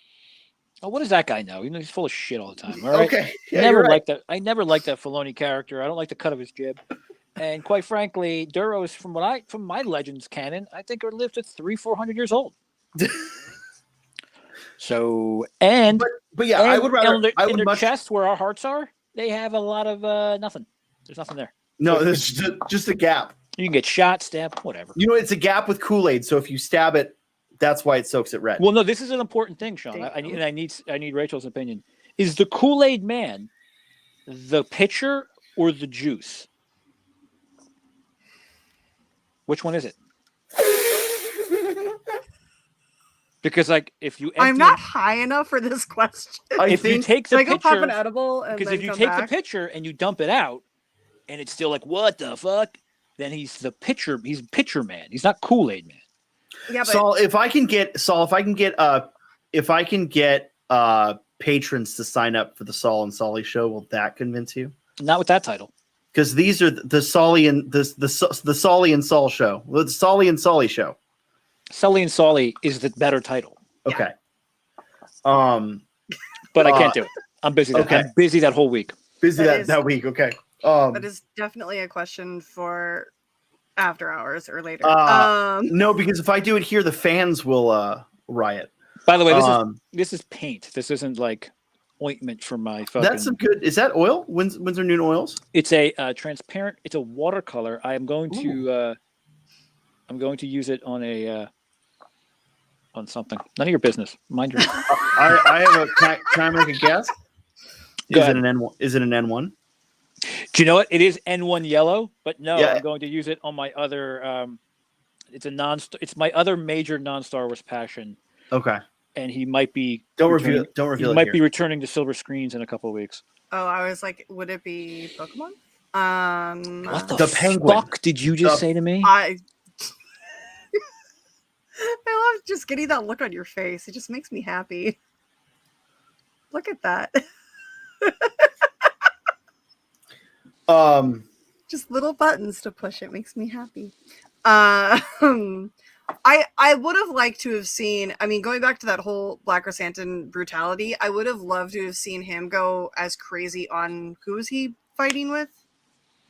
Oh, what does that guy know? He's full of shit all the time. All right? Okay. Yeah, never liked that. I never liked that Filoni character. I don't like the cut of his jib. And quite frankly, Duros, from my Legends canon, I think lived to 300-400 years old. So but yeah, I would rather in their chest where our hearts are, they have a lot of nothing. There's nothing there. No, there's just a gap. You can get shot, stabbed, whatever. You know, it's a gap with Kool-Aid. So if you stab it, that's why it soaks it red. Well, no, this is an important thing, Sean. I need Rachel's opinion. Is the Kool-Aid man the pitcher or the juice? Which one is it? Because like if you I'm not high enough for this question. If you take the pitcher, go pop an edible and because then if you come take back? the pitcher and you dump it out and it's still like what the fuck, then he's the pitcher. He's pitcher man. He's not Kool-Aid man. Yeah, but Saul, if I can get patrons to sign up for the Saul and Solly show, will that convince you? Not with that title. Because these are the Solly and the Solly and Saul show. The Solly and Solly show. Sully and Solly is the better title. Okay. But I can't do it. I'm busy. Okay. I'm busy that whole week. Busy that week. Okay. that is definitely a question for after hours or later. No, because if I do it here, the fans will riot. By the way, this is paint. This isn't like ointment for my fucking. That's some good. Is that oil? Windsor Noon oils? It's a transparent. It's a watercolor. I'm going to use it on a on something. None of your business. Mind your. I have a. Can I make a guess? Go Is ahead. it an N1? Is it an N1? Do you know what? It is N1 yellow, but no, Yeah. I'm going to use it on my other. It's my other major non-Star Wars passion, Okay. and he might be. Don't returning- reveal. Don't reveal. He it might here. be returning to silver screens in a couple of weeks. Oh, I was like, would it be Pokemon? What The penguin. fuck did you just say to me? I love just getting that look on your face. It just makes me happy. Look at that. Just little buttons to push. It makes me happy. I would have liked to have seen, I mean, going back to that whole Black Chrysanthemum brutality, I would have loved to have seen him go as crazy on, who was he fighting with?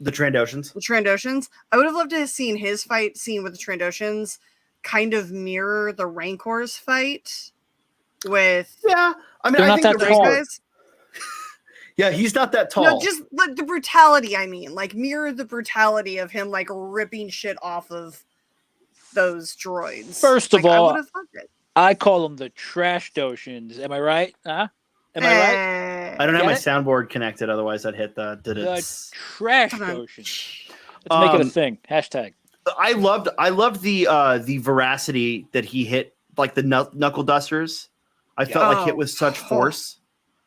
The Trandoshans. The Trandoshans. I would have loved to have seen his fight scene with the Trandoshans kind of mirror the Rancor's fight with Yeah, I mean, They're I not think that the tall. guys. Yeah, he's not that tall. No, just like the brutality. I mean, like mirror the brutality of him, like ripping shit off of those droids. First of Like, all, I would have loved it. I call them the trash Doshans. Am I right? Huh? Am I right? I don't have Get my it? soundboard connected, otherwise I'd hit the. The trash Come on. Doshans. Let's make it a thing. Hashtag. I loved the veracity that he hit, like the knuckle dusters. I felt like hit with such force.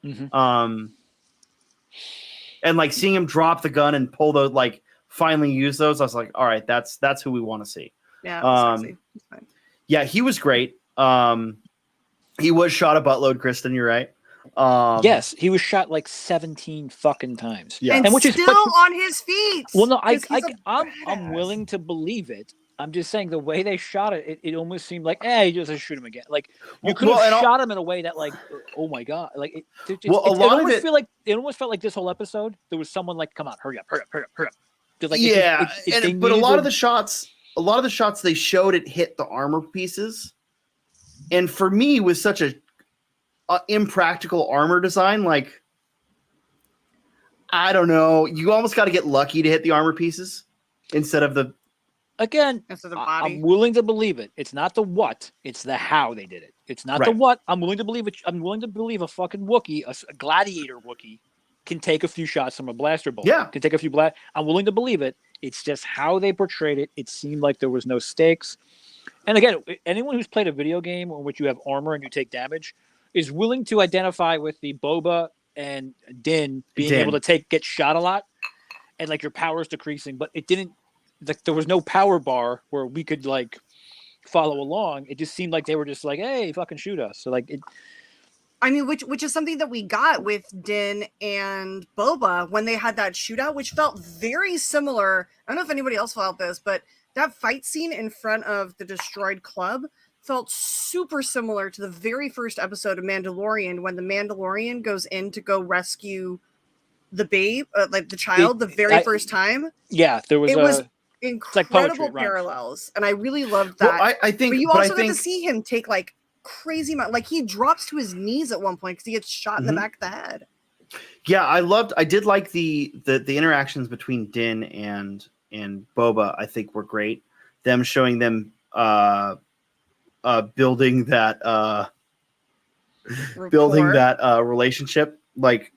Mhm. And like seeing him drop the gun and pull those, like finally use those, I was like, all right, that's who we want to see. Yeah, it was sexy. It's fine. Yeah, he was great. He was shot a buttload, Kristen. You're right. Yes, he was shot like 17 fucking times. Yeah. And which is still on his feet. well, no, I'm 'cause he's a badass. willing to believe it. I'm just saying the way they shot it, it almost seemed like, you just shoot him again. Like you could have shot him in a way that, like, oh my god, like it almost felt like this whole episode there was someone like, come on, hurry up. Like, but a lot of the shots they showed it hit the armor pieces, and for me was such a impractical armor design. Like, I don't know, you almost got to get lucky to hit the armor pieces instead of the. Again, Instead of the body. I'm willing to believe it. It's not the what, it's the how they did it. It's not the Right. what. I'm willing to believe it. I'm willing to believe a fucking Wookiee, a gladiator Wookiee, can take a few shots from a blaster bolt. Yeah. Can take a few I'm willing to believe it. It's just how they portrayed it. It seemed like there was no stakes. And again, anyone who's played a video game in which you have armor and you take damage is willing to identify with the Boba and Din being able to get shot a lot and like your power's decreasing, but it didn't. Like there was no power bar where we could like follow along. It just seemed like they were just like, "Hey, fucking shoot us!" So like, I mean, which is something that we got with Din and Boba when they had that shootout, which felt very similar. I don't know if anybody else felt this, but that fight scene in front of the destroyed club felt super similar to the very first episode of Mandalorian when the Mandalorian goes in to go rescue the babe, like the child, the very first time. Yeah, there was. It was incredible poetry, parallels, and I really loved that. Well, I think, but you also get to see him take like crazy amount, like he drops to his knees at one point because he gets shot in the back of the head. Yeah, I did like the interactions between Din and Boba. I think were great. Them showing them building that relationship. Like,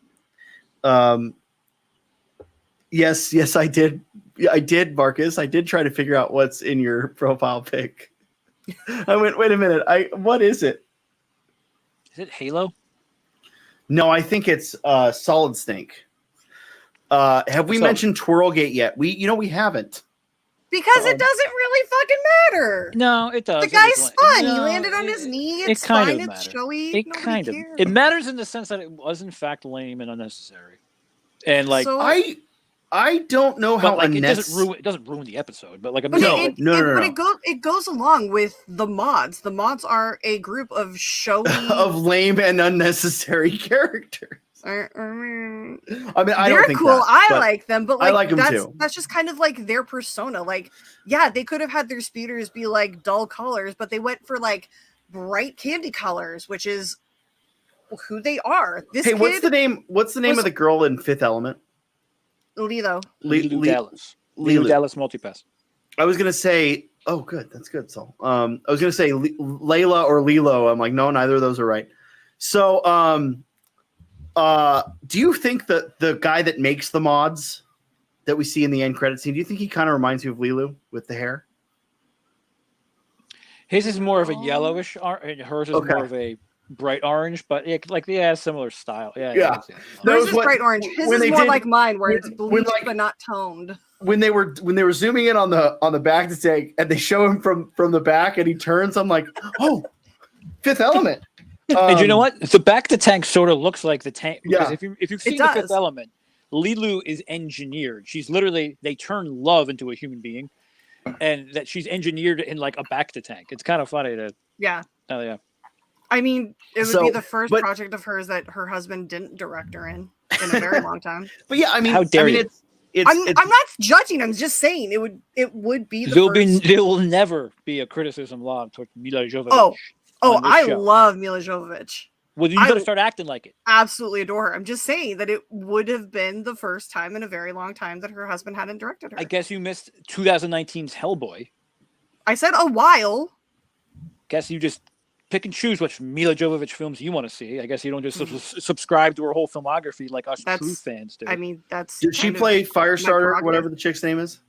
yes, I did. I did, Marcus. I did try to figure out what's in your profile pic. I went, wait a minute. What is it? Is it Halo? No, I think it's Solid Snake. Have we mentioned Twirlgate yet? We haven't. Because it doesn't really fucking matter. No, it does. The guy's fun. He landed on his knee. It's fine. It's showy. It kind of. It matters in the sense that it was in fact lame and unnecessary. And like, So- I don't know how like, it doesn't ruin the episode, but like, No. It goes along with the mods. The mods are a group of showy of lame and unnecessary characters. mean, I they're don't think cool. that, I but like them, but I like like them that's too. that's just kind of like their persona. Like, yeah, they could have had their speeders be like dull colors, but they went for like bright candy colors, which is who they are. This Hey, kid, what's the name? What's the name of the girl in Fifth Element? Lilo. Lilu Dallas. Lilu. Lilu Dallas Multipass. I was gonna say, oh, good, that's good, Saul. I was gonna say Layla or Lilo. I'm like, no, neither of those are right. So, do you think that the guy that makes the mods that we see in the end credit scene, do you think he kind of reminds you of Lilu with the hair? His is more of a yellowish, hers is Okay. more of a bright orange, but similar style. Yeah. Yeah. I can see that. No, Hers was is what- bright orange. His when is they more did- like mine, where it's when, bleached like- but not toned. When they were zooming in on the back to tank and they show him from the back and he turns, I'm like, oh, Fifth Element. And you know what? The back to tank sort of looks like the tank. Because Yeah. if you've seen the Fifth does. Element, Lilu is engineered. She's literally, they turn love into a human being, and that she's engineered in like a back to tank. It's kind of funny to. Yeah. Oh yeah. I mean, it would So, be the first but- project of hers that her husband didn't direct her in a very long time. But yeah, I mean, How dare you. I'm not judging. I'm just saying it would be the first. There will never be a criticism lobbed towards Mila Jovovich. Oh, on this I show. love Mila Jovovich. Well, you I- better start acting like it. Absolutely adore her. I'm just saying that it would have been the first time in a very long time that her husband hadn't directed her. I guess you missed 2019's Hellboy. I said a while. Guess you just pick and choose which Mila Jovovich films you want to see. I guess you don't just subscribe to her whole filmography like us That's- true fans do. I mean, that's. Did she kind of play my Firestarter, prerogative. whatever the chick's name is,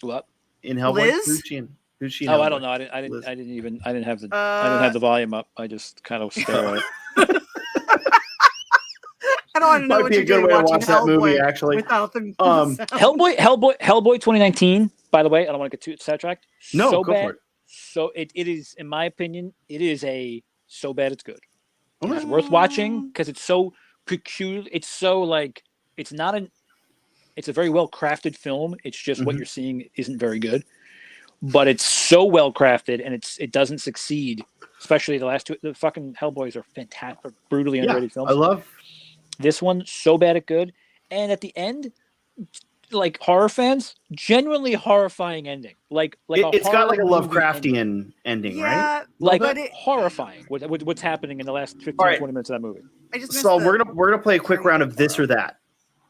What? in Hellboy? Liz? Who's she in Oh, Hellboy? I don't know. I didn't Liz. have the volume up. I just kind of stare at it. I don't want to know Might what be a you're good doing way to watching watch that movie, Hellboy actually. without the Um, sound. Hellboy 2019. By the way, I don't want to get too sidetracked. No, so go bad. for it. So it is, in my opinion, it is so bad it's good. Okay. It's worth watching because it's so peculiar. It's so like it's not an. It's a very well crafted film. It's just what Mhm. you're seeing isn't very good, but it's so well crafted and it doesn't succeed. Especially the last two. The fucking Hellboys are fantastic, brutally underrated films. I love. This one so bad at good, and at the end, like horror fans, genuinely horrifying ending. It's got like a horror movie Lovecraftian ending, right? Yeah, like but it, horrifying. What's happening in the last 15 All right. 20 minutes of that movie? I just missed So the- we're gonna play a quick round of this or that.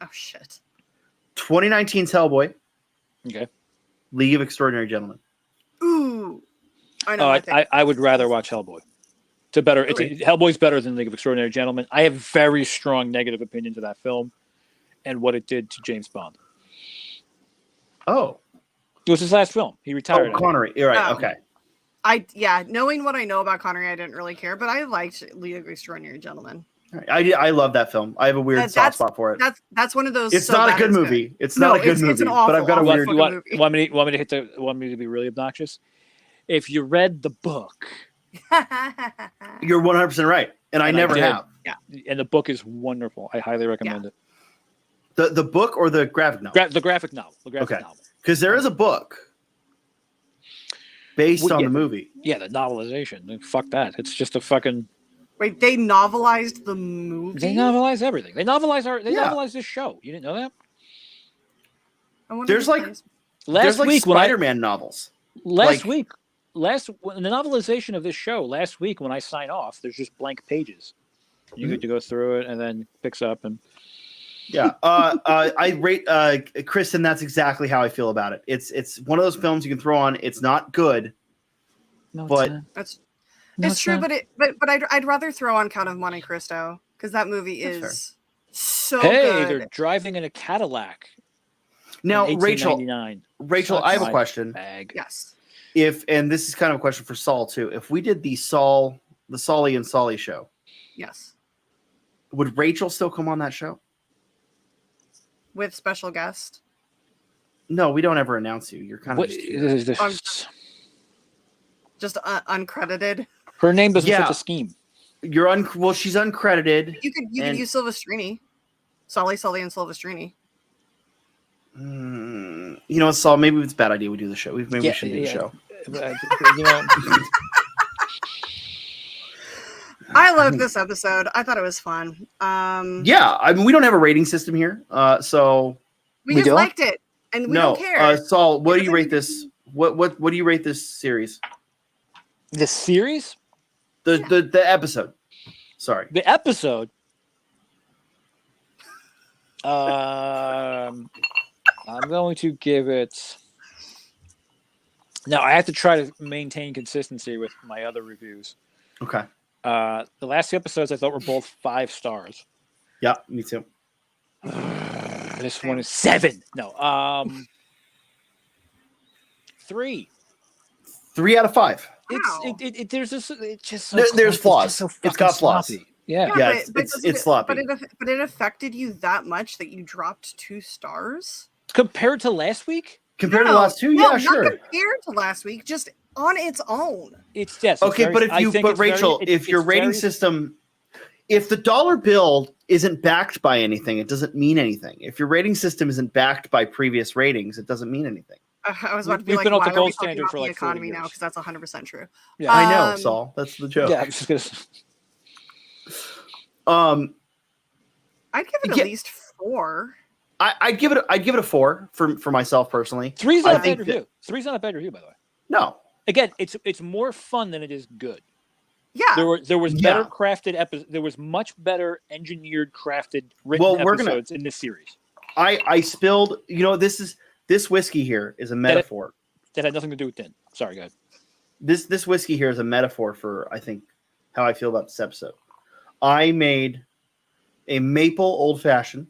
Oh shit! 2019's Hellboy, Okay. League of Extraordinary Gentlemen. Ooh, I know. Oh, I think. I would rather watch Hellboy. Hellboy's better than League of Extraordinary Gentlemen. I have very strong negative opinions of that film and what it did to James Bond. Oh, It was his last film. He retired. Connery. You're right. Oh. Okay. Knowing what I know about Connery, I didn't really care, but I liked League of Extraordinary Gentlemen. All right. I love that film. I have a weird soft That's- spot for it. That's one of those. It's so not a bad good it's movie. It's No, not a good it's movie. an But I've got a awful, weird. awful movie. Want me to be really obnoxious? If you read the book, You're 100% right, and I And I never did. have. and the book is wonderful. I highly recommend it. The book or the graphic novel? The graphic novel. Okay. Because there is a book based Well, on yeah. the movie. Yeah, the novelization. Fuck that. It's just a fucking. Wait, they novelized the movie. They novelize everything. They novelize Yeah. novelize this show. You didn't know that? I wonder There's if like there's- there's like Spider-Man novels. last like- week, in the novelization of this show last week when I sign off, there's just blank pages. You get to go through it and then picks up and. Yeah. I rate Kristen. That's exactly how I feel about it. It's one of those films you can throw on. It's not good. No, But- That's No, it's true, not. but I'd rather throw on Count of Monte Cristo because that movie That's is so Hey, they're good. driving in a Cadillac. Now, in Rachel, 1899. I have a Such question. Bag. Yes. And this is kind of a question for Saul too. If we did the Solly and Solly show, Yes. would Rachel still come on that show? With special guest. No, we don't ever announce you. You're kind of What, just here. Just uncredited. her name doesn't Yeah. fit the scheme. You're well, she's uncredited. You could And- use Silvestrini. Sully, and Silvestrini. You know what, Saul? Maybe it's a bad idea we do the show. Maybe we Yeah, should do the yeah. show. You know, I loved this episode. I thought it was fun. Yeah, I mean, we don't have a rating system here, so we We just don't? liked it, and we no. don't care. Saul, what do you Because rate this? What do you rate this series? The series, The episode. Sorry. the episode. I'm going to give it. Now I have to try to maintain consistency with my other reviews. Okay. The last two episodes I thought were both 5 stars. Yeah, me too. This one is 7. No, 3. 3 out of 5. Wow. There's this. It's just so There's clunky, flaws. just so It's fucking got flaws. sloppy. Yeah. Yeah, it's sloppy. But it affected you that much that you dropped 2 stars? Compared to last week, Compared to the last 2, yeah, not sure. compared to last week, just on its own. it's yes. Okay, but Rachel, if your rating system, if the dollar bill isn't backed by anything, it doesn't mean anything. If your rating system isn't backed by previous ratings, it doesn't mean anything. I was about to be We've like, been off why the are we gold talking standard about for the like 40 economy now? years. Because that's 100% true. Yeah. I know, Um, Saul. That's the joke. Yeah, I'm just gonna. I'd give it at Yeah. least 4. I'd give it a 4 for myself personally. 3's I not a think bad review. 3's not a bad review, by the way. No. Again, it's more fun than it is good. Yeah. There was better Yeah. crafted episodes. There was much better engineered, crafted, written Well, we're episodes in this series I spilled, this whiskey here is a metaphor. that had nothing to do with Din. Sorry, guys. This whiskey here is a metaphor for, I think, how I feel about this episode. I made a maple old fashioned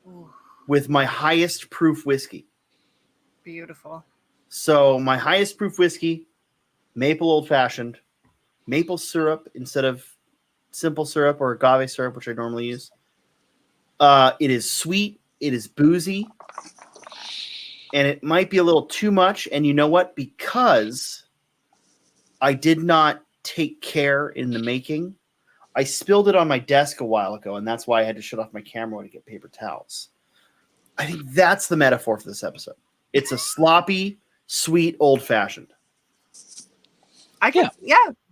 Ooh, with my highest proof whiskey. beautiful. So my highest proof whiskey, maple old fashioned, maple syrup instead of simple syrup or agave syrup, which I normally use. It is sweet. It is boozy. And it might be a little too much. And you know what? Because I did not take care in the making, I spilled it on my desk a while ago, and that's why I had to shut off my camera to get paper towels. I think that's the metaphor for this episode. It's a sloppy, sweet, old-fashioned.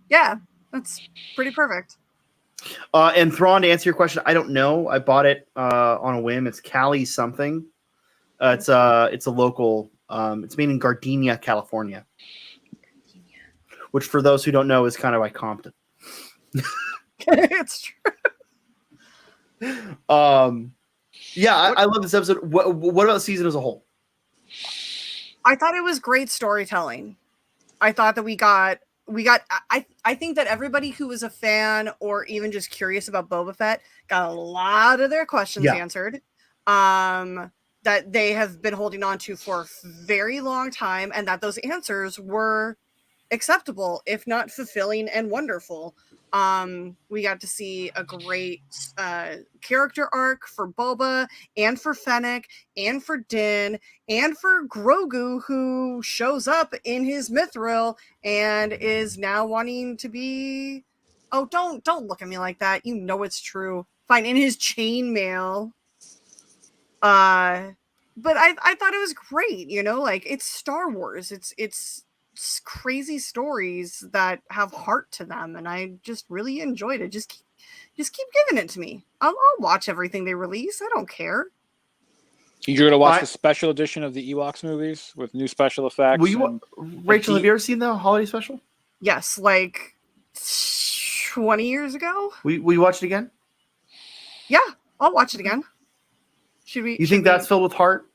Yeah. That's pretty perfect. And Thrawn, to answer your question, I don't know. I bought it on a whim. It's Cali something. It's a local. It's made in Gardenia, California, which for those who don't know is kind of like Compton. It's true. Yeah, I love this episode. What about the season as a whole? I thought it was great storytelling. I thought that we got I think that everybody who was a fan or even just curious about Boba Fett got a lot of their questions answered. That they have been holding on to for a very long time, and that those answers were acceptable, if not fulfilling and wonderful. We got to see a great character arc for Boba and for Fennec and for Din and for Grogu, who shows up in his mithril and is now wanting to be. Oh, don't look at me like that. You know it's true. Fine, in his chainmail. But I thought it was great. Like it's Star Wars. It's crazy stories that have heart to them, and I just really enjoyed it. Just keep giving it to me. I'll watch everything they release. I don't care. You're gonna watch the special edition of the Ewoks movies with new special effects. Rachel, have you ever seen the holiday special? Yes, like 20 years ago. We watched it again. Yeah, I'll watch it again. Should we? You think that's filled with heart?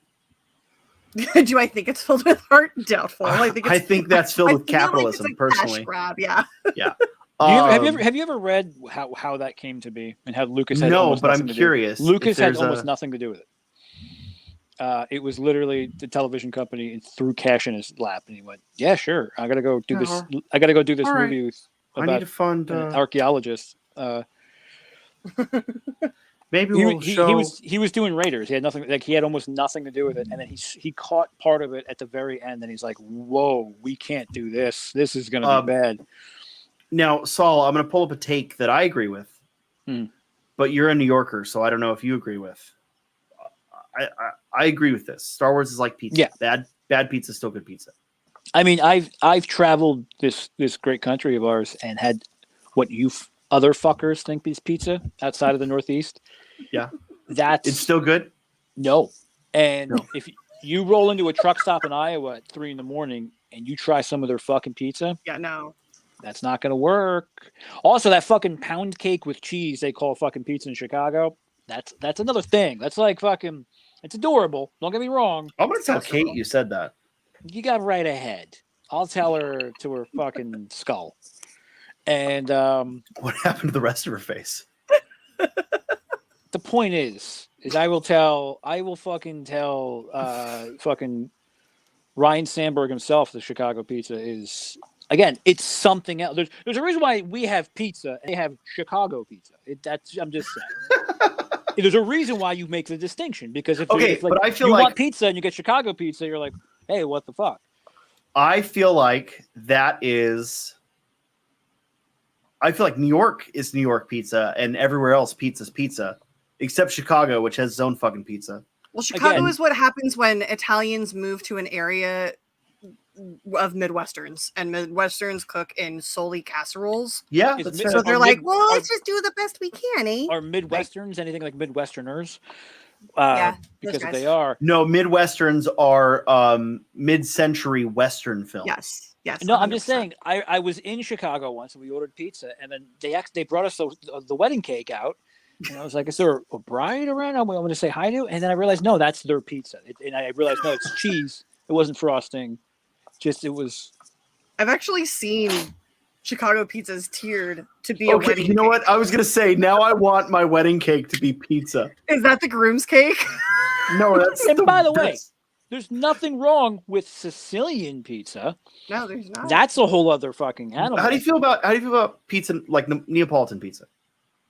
Do I think it's filled with heart? Doubtful. I think that's filled with feel like capitalism. it's a Personally, cash grab. Yeah. Yeah. Have you ever read how that came to be and how Lucas had no, but I'm curious. Lucas had almost nothing to do with it. It was literally the television company threw cash in his lap, and he went, "Yeah, sure, I gotta go do this. I gotta go do this movie with I need to fund an archaeologist." Maybe he was doing Raiders. He had nothing. Like he had almost nothing to do with it, and then he caught part of it at the very end, and he's like, "Whoa, we can't do this. This is gonna be bad." Now, Saul, I'm gonna pull up a take that I agree with, but you're a New Yorker, so I don't know if you agree with. I agree with this. Star Wars is like pizza. Yeah. Bad pizza is still good pizza. I mean, I've traveled this great country of ours and had what you other fuckers think is pizza outside of the Northeast. Yeah. That's It's still good? no. And No. if you roll into a truck stop in Iowa at 3 a.m. and you try some of their fucking pizza, Yeah, no. that's not going to work. Also, that fucking pound cake with cheese they call fucking pizza in Chicago, that's another thing. That's like fucking, it's adorable. Don't get me wrong. I'm going to tell Kate you said that. You got right ahead. I'll tell her to her fucking skull. And What happened to the rest of her face? the point is I will fucking tell fucking Ryan Sandberg himself the Chicago pizza is, again, it's something else. There's a reason why we have pizza and they have Chicago pizza. I'm just saying. There's a reason why you make the distinction, because if like, but I feel you like want pizza and you get Chicago pizza, you're like, hey, what the fuck? I feel like New York is New York pizza, and everywhere else pizza's pizza, except Chicago, which has its own fucking pizza. Well, Chicago Again, is what happens when Italians move to an area of Midwesterns, and Midwesterns cook in solely casseroles. Yeah, It's that's mid- fair. So they're Are like, mid- well, are- let's just do the best we can, eh? Are Midwesterns anything like Midwesterners? Yeah, Because those if guys. they are. No, Midwesterns are mid-century Western films. Yes. No, I'm 100%. just saying. I was in Chicago once and we ordered pizza, and then they brought us the wedding cake out, and I was like, "Is there a bride around? I'm going to say hi to." And then I realized, no, that's their pizza, and I realized, no, it's cheese. It wasn't frosting. Just it was. I've actually seen Chicago pizzas tiered to be a Okay, wedding you know cake. what? I was gonna say now I want my wedding cake to be pizza. Is that the groom's cake? No, that's. And by the way, that's- there's nothing wrong with Sicilian pizza. No, there's not. That's a whole other fucking animal. how do you feel about pizza, like Neapolitan pizza?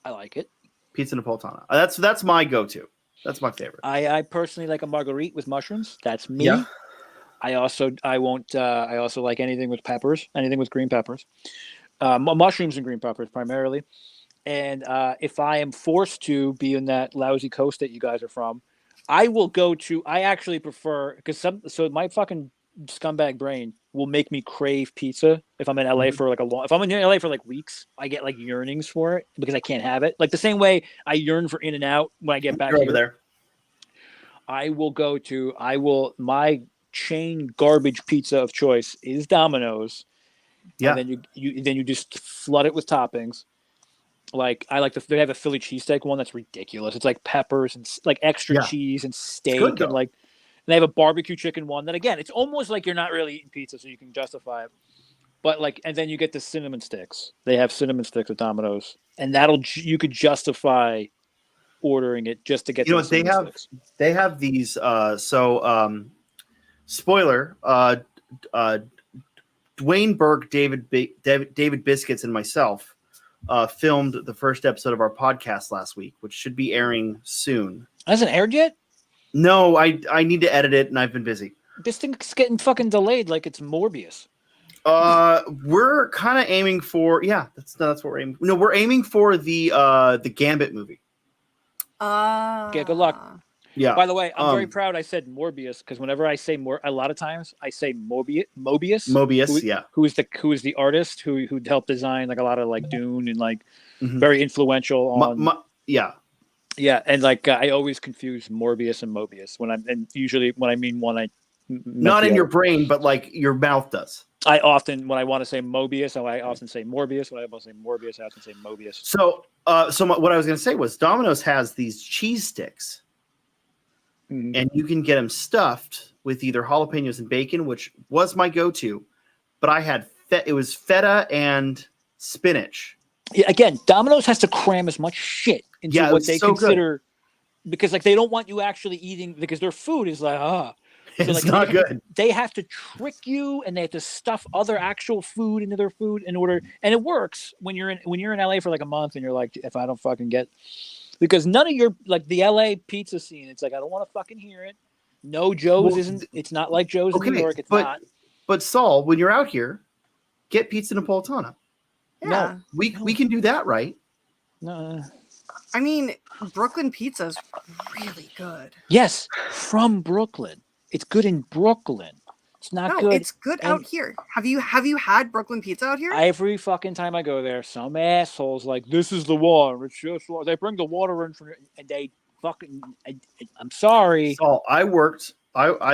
I like it. Pizza Napolitana. That's my go-to. That's my favorite. I personally like a marguerite with mushrooms. That's me. Yeah. I also like anything with peppers, anything with green peppers, mushrooms and green peppers primarily. And if I am forced to be in that lousy coast that you guys are from, I will go to. I actually prefer, because so my fucking scumbag brain will make me crave pizza if I'm in LA for like if I'm in LA for like weeks, I get like yearnings for it because I can't have it. Like the same way I yearn for In-N-Out when I get back You're here. over there. My chain garbage pizza of choice is Domino's. Yeah. And then you just flood it with toppings. Like they have a Philly cheesesteak one that's ridiculous. It's like peppers and like extra cheese and steak, good, and like they have a barbecue chicken one that, again, it's almost like you're not really eating pizza, so you can justify it. But like, and then you get the cinnamon sticks. They have cinnamon sticks at Domino's, and you could justify ordering it just to get. You know what they have these. Spoiler. Dwayne Burke, David Biscuits, and myself filmed the first episode of our podcast last week, which should be airing soon. Hasn't aired yet? No, I need to edit it, and I've been busy. This thing's getting fucking delayed like it's Morbius. We're kind of aiming for that's what we're aiming. No, we're aiming for the Gambit movie. Yeah, good luck. Yeah. By the way, I'm very proud I said Morbius, because whenever I say a lot of times I say Mobius. Mobius, who is the artist who helped design like a lot of like Dune and like very influential on. Yeah, and like I always confuse Morbius and Mobius usually when I mean one, I not in your brain, but like your mouth does. I often, when I want to say Mobius, I often say Morbius. When I want to say Morbius, I often say Mobius. So, what I was going to say was Domino's has these cheese sticks, and you can get them stuffed with either jalapenos and bacon, which was my go-to. But I had it was feta and spinach. Yeah, again, Domino's has to cram as much shit into what they consider, because like they don't want you actually eating, because their food is like So, it's not good. They have to trick you, and they have to stuff other actual food into their food in order, and it works when you're in LA for like a month, and you're like, if I don't fucking get, because none of your like the LA pizza scene, it's like I don't want to fucking hear it. No, Joe's isn't. It's not like Joe's in New York. It's not. But Saul, when you're out here, get pizza Napolitana. Yeah. No, we can do that, right? No. I mean, Brooklyn pizza is really good. Yes, from Brooklyn. It's good in Brooklyn. It's not No, good. it's good out here. Have you had Brooklyn pizza out here? Every fucking time I go there, some assholes like, this is the water. It's just water. They bring the water in from, and they fucking. I'm sorry. So I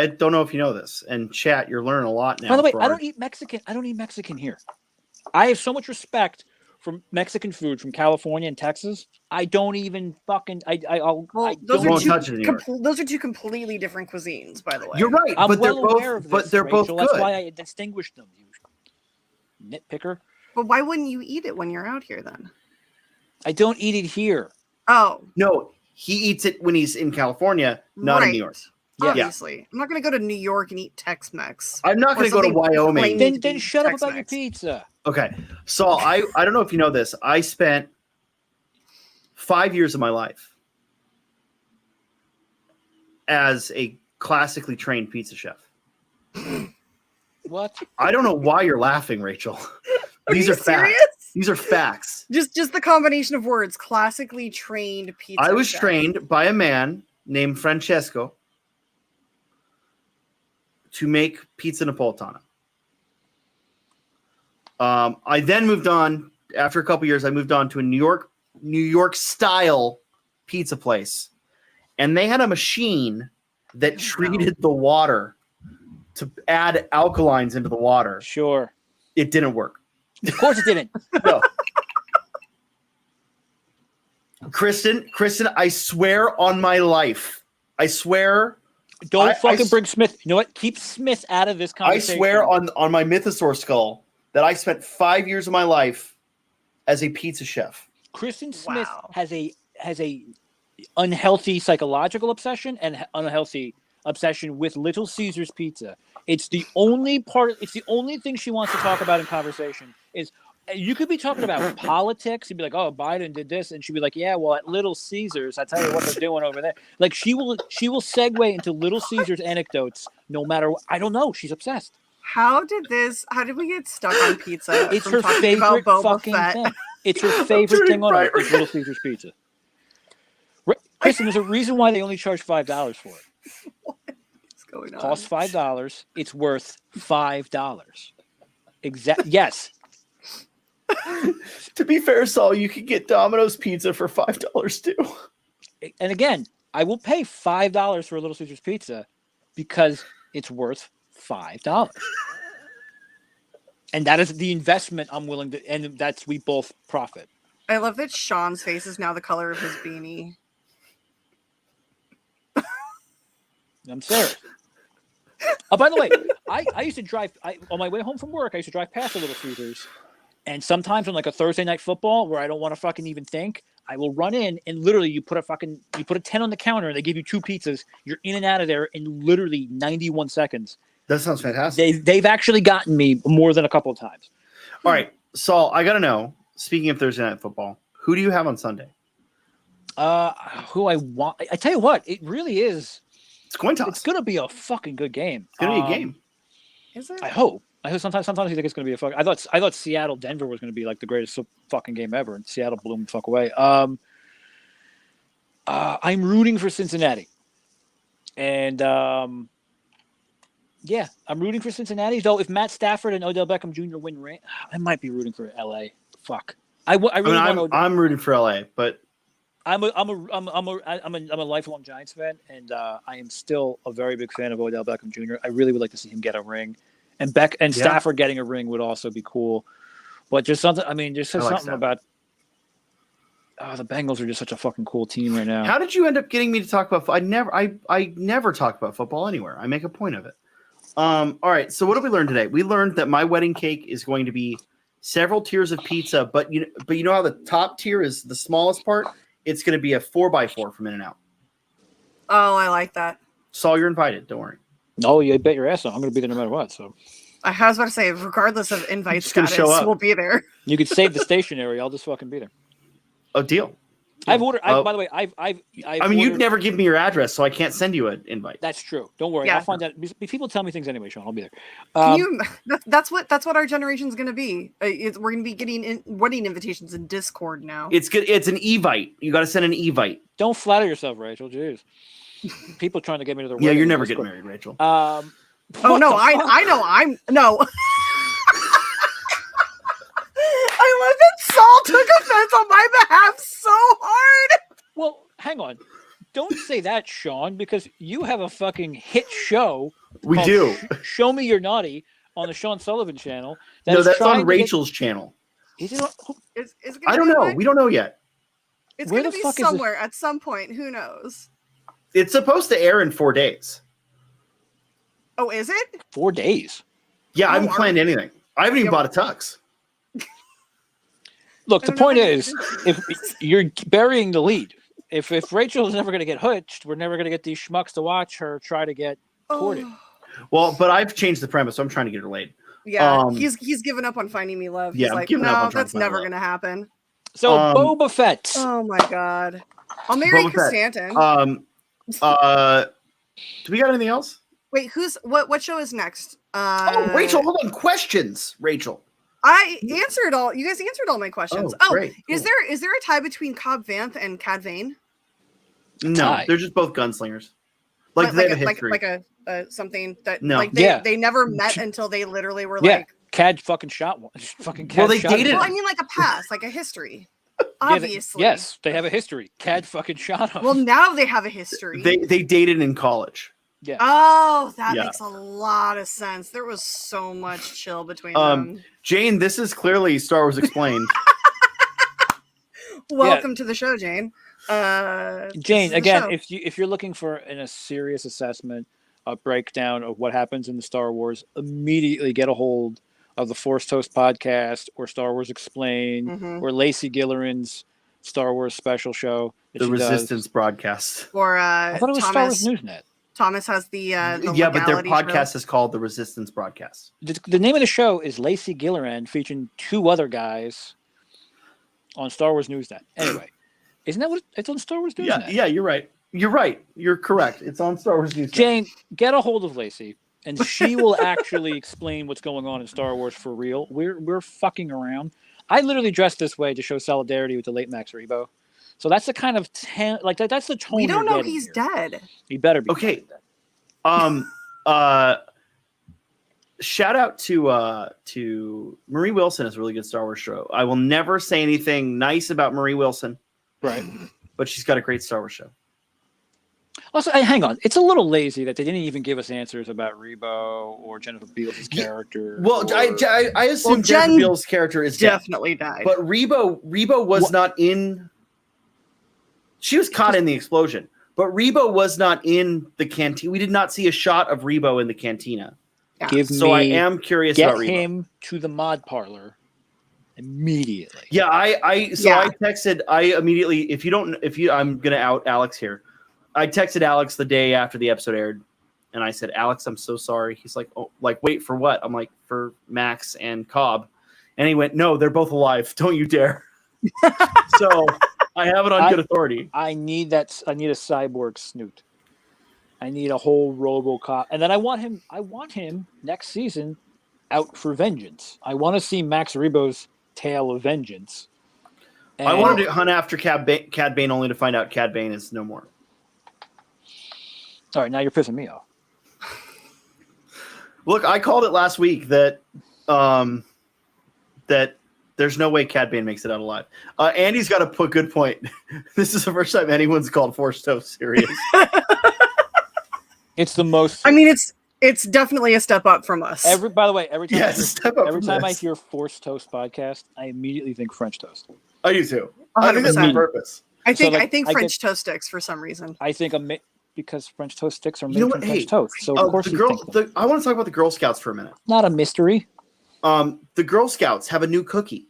don't know if you know this, and chat, you're learning a lot now. By the way, I don't eat Mexican. I don't eat Mexican here. I have so much respect for Mexican food from California and Texas. I don't even fucking. Those are two completely different cuisines, by the way. You're right, I'm but well they're both. aware of this, But they're Rachel. both good. That's why I distinguished them. You nitpicker. But why wouldn't you eat it when you're out here then? I don't eat it here. Oh no, he eats it when he's in California, not in New York. Obviously, I'm not going to go to New York and eat Tex-Mex. I'm not going to go to Wyoming. Then shut up about your pizza. Okay, so I don't know if you know this. I spent 5 years of my life as a classically trained pizza chef. What? I don't know why you're laughing, Rachel. These are serious? facts. These are facts. Just the combination of words, classically trained pizza I was chef. trained by a man named Francesco to make pizza Napolitana. I then moved on. After a couple years, I moved on to a New York style pizza place, and they had a machine that treated the water to add alkalines into the water. Sure, it didn't work. Of course, it didn't. No. Kristen, I swear on my life, I swear. Don't bring Smith. You know what? Keep Smith out of this conversation. I swear on my mythosaur skull that I spent 5 years of my life as a pizza chef. Kristen Smith has a unhealthy psychological obsession and unhealthy obsession with Little Caesars pizza. It's the only thing she wants to talk about in conversation. Is you could be talking about politics and be like, "Oh, Biden did this," and she'd be like, "Yeah, well, at Little Caesars, I tell you what they're doing over there." Like she will segue into Little Caesars anecdotes, no matter what. I don't know. She's obsessed. How did we get stuck on pizza? It's her favorite fucking thing. It's her favorite thing on earth. Is Little Caesars pizza. Kristen, there's a reason why they only charge $5 for it. What is going on? Costs $5. It's worth $5. Yes. To be fair, Saul, you could get Domino's pizza for $5 too. And again, I will pay $5 for a Little Caesars pizza because it's worth $5. And that is the investment I'm willing to, and we both profit. I love that Sean's face is now the color of his beanie. I'm serious. Oh, by the way, I used to drive on my way home from work. I used to drive past the Little Caesars, and sometimes on like a Thursday night football where I don't want to fucking even think, I will run in and literally you put a 10 on the counter and they give you 2 pizzas. You're in and out of there in literally 91 seconds. That sounds fantastic. They've actually gotten me more than a couple of times. All right, Saul, I gotta know. Speaking of Thursday night football, who do you have on Sunday? Who I want? I tell you what, it really is. It's coin toss. It's gonna be a fucking good game. It's gonna be a game. Is it? I hope. Sometimes you think it's gonna be a fuck. I thought Seattle Denver was gonna be like the greatest fucking game ever, and Seattle blew them the fuck away. I'm rooting for Cincinnati, and yeah, I'm rooting for Cincinnati. Though if Matt Stafford and Odell Beckham Jr. win, I might be rooting for LA. Fuck. I'm rooting for LA, but I'm a lifelong Giants fan, and I am still a very big fan of Odell Beckham Jr. I really would like to see him get a ring, and Stafford getting a ring would also be cool. But just something. I mean, just something about. The Bengals are just such a fucking cool team right now. How did you end up getting me to talk about? I never talk about football anywhere. I make a point of it. All right. So what did we learn today? We learned that my wedding cake is going to be several tiers of pizza, but you know how the top tier is the smallest part. It's going to be a 4x4 from In-N-Out. Oh, I like that. Saul, you're invited. Don't worry. No, you bet your ass off. I'm going to be there no matter what. So I was about to say, regardless of invite status, we'll be there. You could save the stationery. I'll just fucking be there. Oh, deal. I've ordered. By the way, I mean, you'd never give me your address, so I can't send you an invite. That's true. Don't worry. Yeah. I'll find out. People tell me things anyway, Sean. I'll be there. That's what our generation's going to be. We're going to be getting wedding invitations in Discord now. It's good. It's an evite. You got to send an evite. Don't flatter yourself, Rachel. Jeez. People trying to get me to their wedding. Yeah, you're never getting married, Rachel. Oh What no, the fuck? I know. I'm no. I love that Saul took offense on my behalf so hard. Well, hang on. Don't say that, Sean, because you have a fucking hit show. We called do. Show Me You're Naughty on the Sean Sullivan channel. No, is that's trying on to Rachel's channel. Is it on? Is it I gonna don't be know. on? We don't know yet. It's Where gonna the be fuck is it? somewhere at some point. Who knows? It's supposed to air in 4 days. Oh, is it? 4 days. Yeah, I haven't Oh, planned anything. I haven't even Yeah. bought a tux. Look, I the don't know point if I is, if you're burying the lead, if Rachel is never going to get hooked, we're never going to get these schmucks to watch her try to get courted. Oh, Well, but I've changed the premise, so I'm trying to get her laid. yeah, Um, he's given up on finding me love. yeah, He's I'm like, giving up no, on trying that's to find never love. gonna happen. So Um, Boba Fett. Oh my god, I'll marry Boba Fett. Chrysanthemum. Do we got anything else? Wait, what show is next? Oh, Rachel, hold on. Questions, Rachel. I answered all. You guys answered all my questions. Oh, Oh, great, is cool. there a tie between Cobb Vanth and Cad Vane? No, Tie. they're just both gunslingers. Like they have a history. like a something that No. like Yeah. they never met until they literally were Yeah. like. Cad fucking shot one. Fucking Cad Well, they shot dated- him. Well, I mean, like a past, like a history. Yeah, Obviously. yes, they have a history. Cad fucking shot him. Well, now they have a history. They dated in college. yeah. Oh, that Yeah. makes a lot of sense. There was so much chill between Um, them. Jane, this is clearly Star Wars Explained. Welcome to the show, Jane. Jane, this is the again, show. if you're looking for a serious assessment, a breakdown of what happens in the Star Wars, immediately get a hold of the Force Toast podcast or Star Wars Explained Mhm. or Lacey Gilleran's Star Wars special show. That The she Resistance does. or broadcast. I thought it was Star Wars Newsnet. Thomas has the Yeah, but their legality podcast show. is called The Resistance Broadcast. The name of the show is Lacey Gilleran, featuring 2 other guys on Star Wars Newsnet. Anyway, isn't that what it's on Star Wars Newsnet? Yeah, you're right. You're right. You're correct. It's on Star Wars News. Jane, get a hold of Lacey, and she will actually explain what's going on in Star Wars for real. We're fucking around. I literally dressed this way to show solidarity with the late Max Rebo. So that's the kind of that's the tone. We don't you're know getting he's here. dead. He better be. Okay. dead. Shout out to Marie Wilson is a really good Star Wars show. I will never say anything nice about Marie Wilson, Right. but she's got a great Star Wars show. Also, hang on. It's a little lazy that they didn't even give us answers about Rebo or Jennifer Beals' Yeah. character. Well, or- I assume Well, Jennifer Jen Beals' character is dead, Definitely died. but Rebo was not in. She was caught in the explosion, but Rebo was not in the canteen. We did not see a shot of Rebo in the cantina. Yeah. Give So I me am curious get about Rebo. him to the mod parlor immediately. Yeah, I Yeah. texted. I immediately. I'm gonna out Alex here. I texted Alex the day after the episode aired, and I said, "Alex, I'm so sorry." He's like, "Oh, like wait for what?" I'm like, "For Max and Cobb," and he went, "No, they're both alive. Don't you dare." So I have it on good authority. I need a cyborg snoot. I need a whole RoboCop, and then I want him next season out for vengeance. I want to see Max Rebo's tale of vengeance. I wanted to hunt after Cad Bane only to find out Cad Bane is no more. All right, now you're pissing me off. Look, I called it last week that that there's no way Cad Bane makes it out alive. Andy's got a good point. This is the first time anyone's called Force Toast serious. It's the most. I mean, it's definitely a step up from us. By the way, every time, Yes, step up every from time I this. hear Force Toast podcast, I immediately think French toast. I do too. I think that's on 100%. purpose. I think So, I think I French toast sticks for some reason. I think because French toast sticks are made You know from what? French Hey, toast, so of course the you girl. think them. I want to talk about the Girl Scouts for a minute. Not a mystery. The Girl Scouts have a new cookie,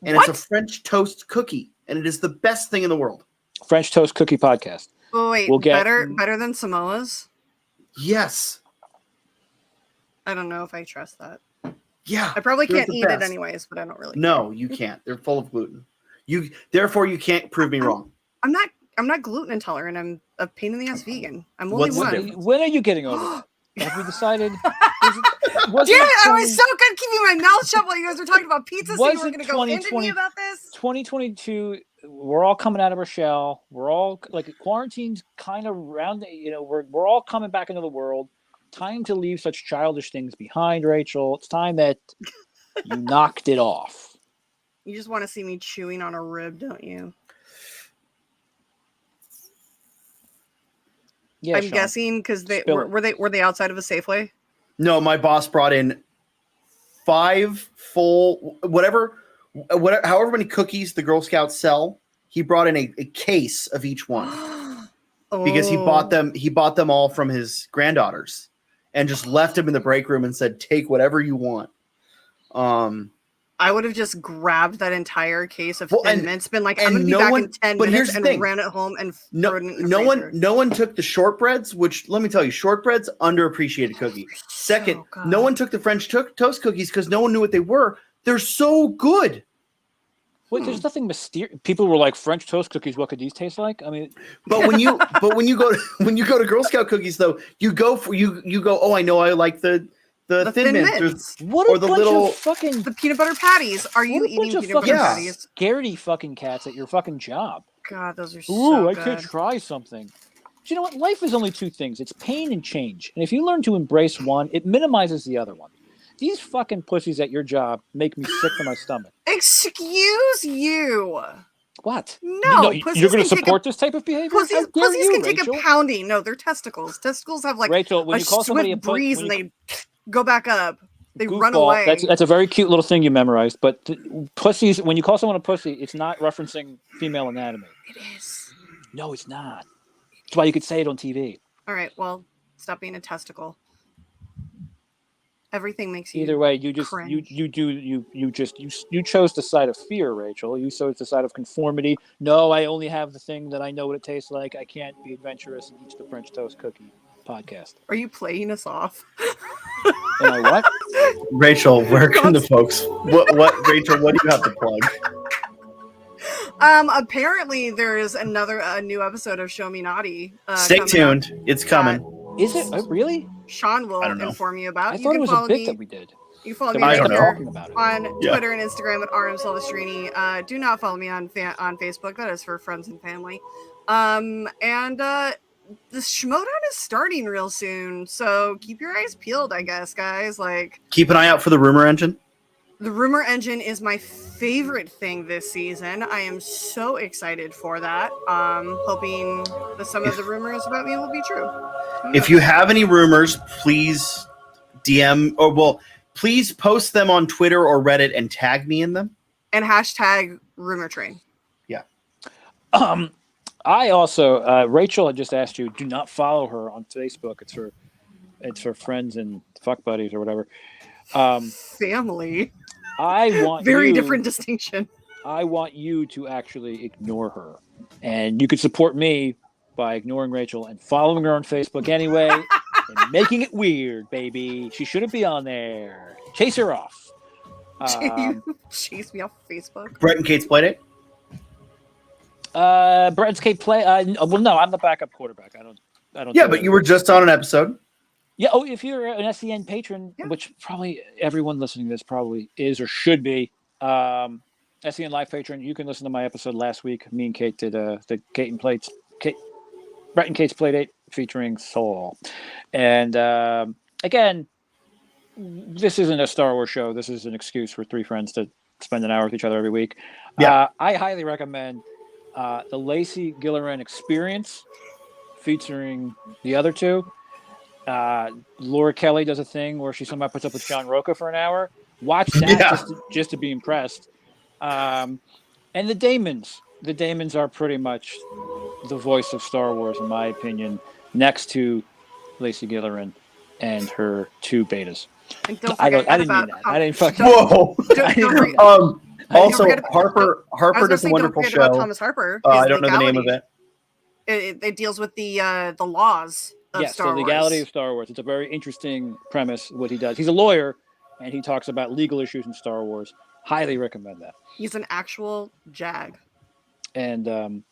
and What? it's a French toast cookie, and it is the best thing in the world. French toast cookie podcast. Oh wait, We'll get- better than Samoa's? Yes. I don't know if I trust that. Yeah. I probably they're can't the eat it best. anyways, but I don't really. No, you can't. They're full of gluten. Therefore you can't prove me wrong. I'm not gluten intolerant. I'm a pain in the ass vegan. I'm only What's the one. difference? When are you getting over it? Have we decided? Damn it! I was so good keeping my mouth shut while you guys were talking about pizza. So you were Wasn't going to go into 2020 me about this. 2022. We're all coming out of our shell. We're all like quarantine's kind of round. We're all coming back into the world. time to leave such childish things behind, Rachel. It's time that you knocked it off. You just want to see me chewing on a rib, don't you? Yeah, I'm Sean. guessing because Spill it. were they outside of a Safeway? No, my boss brought in 5 full whatever however many cookies the Girl Scouts sell. He brought in a case of each one because he bought them all from his granddaughters and just left them in the break room and said, "Take whatever you want." I would have just grabbed that entire case of Well, Thin Mints, been like, I'm and going to be no back one- in 10 but here's minutes, the and thing. ran it home and No, threw it in the no freezer. one took the shortbreads, which let me tell you, shortbreads underappreciated cookie. Second, So no one took the French toast cookies because no one knew what they were. They're so good. Wait, there's nothing mysterious. People were like, French toast cookies. What could these taste like? I mean, But when you go to Girl Scout cookies though, you go. Oh, I know. I like the Thin Mints. what Or a the bunch little- of fucking The peanut butter patties. Are you what a eating bunch of peanut butter fucking patties? scaredy fucking cats at your fucking job. God, those are Ooh, so I good. could try something. But you know what? Life is only 2 things. It's pain and change. And if you learn to embrace one, it minimizes the other one. These fucking pussies at your job make me sick to my stomach. Excuse you. What? No, you're pussies going to can take support this type of behavior? Pussies, How dare pussies you, can take Rachel? a pounding. No, they're testicles. Testicles have like Rachel, when a you call somebody a swift breeze and they go back up. They run goofball, away. That's a very cute little thing you memorized. But pussies, when you call someone a pussy, it's not referencing female anatomy. It is. No, it's not. That's why you could say it on TV. All right, well, stop being a testicle. Everything makes you Either way, you just cringe. you chose the side of fear, Rachel. You chose the side of conformity. No, I only have the thing that I know what it tastes like. I can't be adventurous and eat the French toast cookie podcast. Are you playing us off? Am I what? Rachel, where can the folks? What Rachel? What do you have to plug? Apparently there is a new episode of Show Me Naughty. Stay coming tuned. up It's coming. Is it really? Sean will I don't know. inform you about. I You thought can it was a follow bit me. that we did. You follow That me we I right don't ended know. up here talking about it. on Yeah. Twitter and Instagram at RM Silvestrini. Do not follow me on Facebook. That is for friends and family. The Schmodown is starting real soon, so keep your eyes peeled, I guess, guys. Like, Keep an eye out for the rumor engine. the rumor engine is my favorite thing this season. I am so excited for that. Hoping that some of the rumors about me will be true. If you have any rumors, please DM please post them on Twitter or Reddit and tag me in them. And hashtag rumor train. I also Rachel had just asked you, do not follow her on Facebook. It's for friends and fuck buddies or whatever. Family. I want Very you, different distinction. I want you to actually ignore her, and you can support me by ignoring Rachel and following her on Facebook anyway, and making it weird, baby. She shouldn't be on there. Chase her off. You chase me off Facebook. Brett and Kate's Playdate. Brett's Kate play. Well, no, I'm the backup quarterback. I don't. Yeah, do but it. you were just on an episode. Yeah. Oh, if you're an SEN patron, Yeah. which probably everyone listening to this probably is or should be, SEN Live patron, you can listen to my episode last week. Me and Kate did the Brett and Kate's Playdate featuring Saul. And again, this isn't a Star Wars show. This is an excuse for 3 friends to spend an hour with each other every week. Yeah. I highly recommend the Lacey Gilleran Experience featuring the other 2. Laura Kelly does a thing where she somehow puts up with John Roca for an hour. Watch that Yeah. just to be impressed. And the Damons. The Damons are pretty much the voice of Star Wars, in my opinion, next to Lacey Gilleran and her 2 betas. And don't I forget didn't mean about that. I didn't fucking. Whoa. Don't forget- Also, forget about- Harper I was gonna does say, a don't wonderful forget about show. Thomas Harper. I His don't know the name of legality. it. It deals with the laws of Yes, Star the legality Wars. of Star Wars. It's a very interesting premise, what he does. He's a lawyer, and he talks about legal issues in Star Wars. Highly recommend that. He's an actual jag. And I'm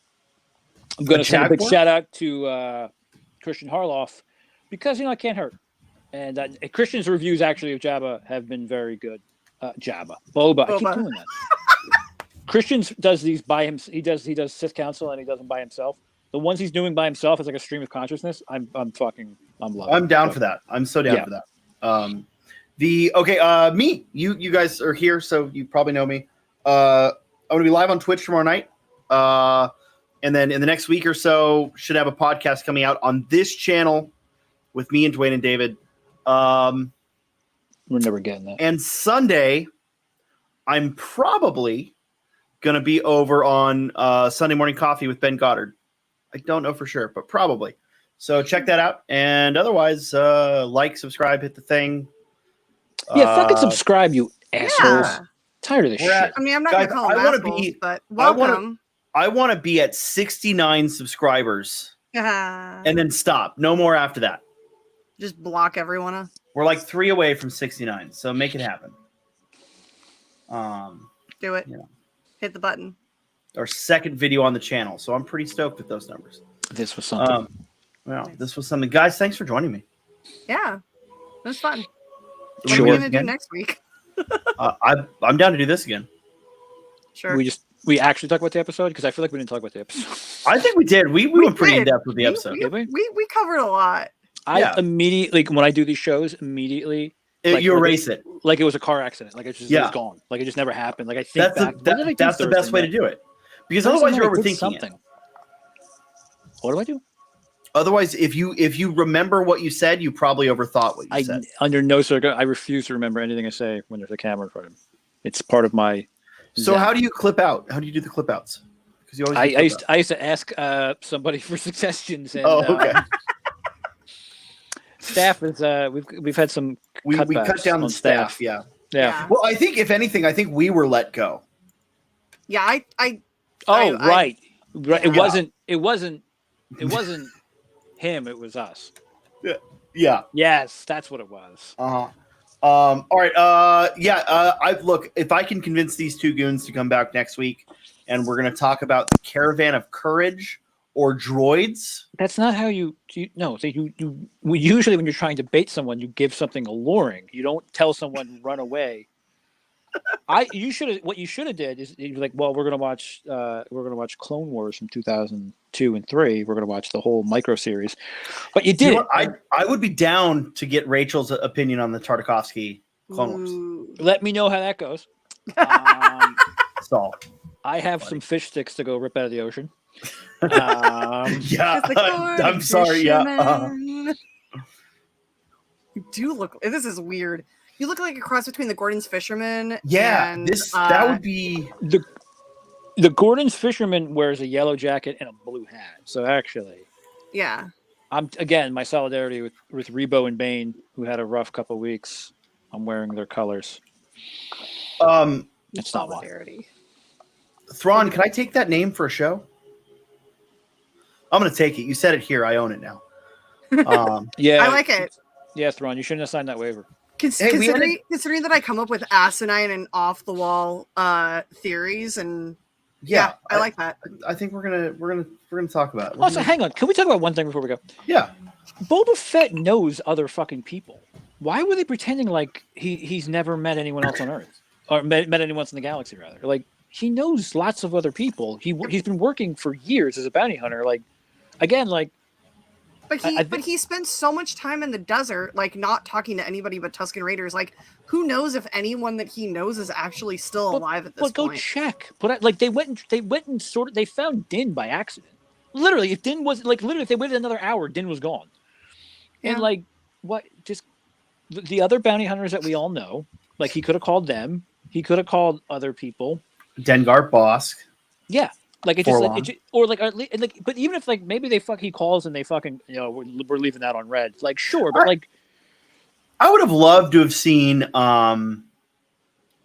going to send a big Jaguar? shout out to Christian Harloff because, it can't hurt. And Christian's reviews, actually, of Jabba have been very good. Boba. I keep Boba. doing that. Christian does these by himself. He does Sith Council, and he does them by himself. The ones he's doing by himself as like a stream of consciousness, I'm loving. I'm down for that. I'm so down for that. Me, you guys are here, so you probably know me. I'm gonna be live on Twitch tomorrow night. And then in the next week or so, should have a podcast coming out on this channel with me and Dwayne and David. We're never getting that. And Sunday, I'm probably going to be over on Sunday Morning Coffee with Ben Goddard. I don't know for sure, but probably. So check that out. And otherwise, like, subscribe, hit the thing. Yeah, fucking subscribe, you assholes. Yeah. Tired of this shit. I mean, I'm not going to call them assholes, but welcome. I want to be at 69 subscribers and then stop. No more after that. Just block everyone. We're like 3 away from 69, so make it happen. Do it. Yeah. Hit the button. Our second video on the channel, so I'm pretty stoked with those numbers. This was something. This was something. Guys, thanks for joining me. Yeah, it was fun. What are we going to do next week? I'm down to do this again. Sure. We actually talk about the episode because I feel like we didn't talk about the episode. I think we did. We went pretty in depth with the episode. We covered a lot. I immediately, when I do these shows, you erase it like it was a car accident. Like it was gone. Like it just never happened. Like I think that's the best way to do it, because otherwise you're overthinking something. What do I do? Otherwise, if you remember what you said, you probably overthought what you said. Under no circumstance, I refuse to remember anything I say when there's a camera in front of me. It's part of my. So how do you clip out? How do you do the clip outs? Because you always. I used to ask somebody for suggestions. And, okay. Staff is we've had some. We cut down the staff. Yeah. Well, I think if anything, we were let go. Yeah, right. It wasn't him. It was us. Yeah. Yes, that's what it was. All right. Look, if I can convince these two goons to come back next week, and we're going to talk about the Caravan of Courage or droids. That's not how you usually when you're trying to bait someone, you give something alluring. You don't tell someone run away. What you should have did is you're like, well, we're gonna watch Clone Wars from 2002 and 3. We're gonna watch the whole micro series, but you did. I would be down to get Rachel's opinion on the Tartakovsky Clone Wars. Let me know how that goes. Saul, I have some fish sticks to go rip out of the ocean. I'm sorry. You do look. This is weird. You look like a cross between the Gordon's Fisherman. Yeah, and, that would be the Gordon's Fisherman wears a yellow jacket and a blue hat. So actually, yeah. I'm again my solidarity with Rebo and Bane, who had a rough couple weeks. I'm wearing their colors. It's not solidarity. Thrawn, can I take that name for a show? I'm going to take it. You said it here. I own it now. Yeah, I like it. Yeah, Thrawn, you shouldn't have signed that waiver. Considering that I come up with asinine and off the wall theories, and I like that. I think we're gonna talk about it. Also, hang on. Can we talk about one thing before we go? Yeah. Boba Fett knows other fucking people. Why were they pretending like he's never met anyone else on Earth or met anyone else in the galaxy? Rather, like he knows lots of other people. He's been working for years as a bounty hunter. Like again, like. But he spends so much time in the desert, like not talking to anybody but Tusken Raiders. Like, who knows if anyone that he knows is actually still alive at this point? Go check. But like they went and they found Din by accident. Literally, if Din was if they waited another hour, Din was gone. Yeah. And like what? Just the other bounty hunters that we all know. Like he could have called them. He could have called other people. Dengar Bosk. Yeah. Like it just, but even if maybe he calls and they fucking we're leaving that on red. Like sure, but I would have loved to have seen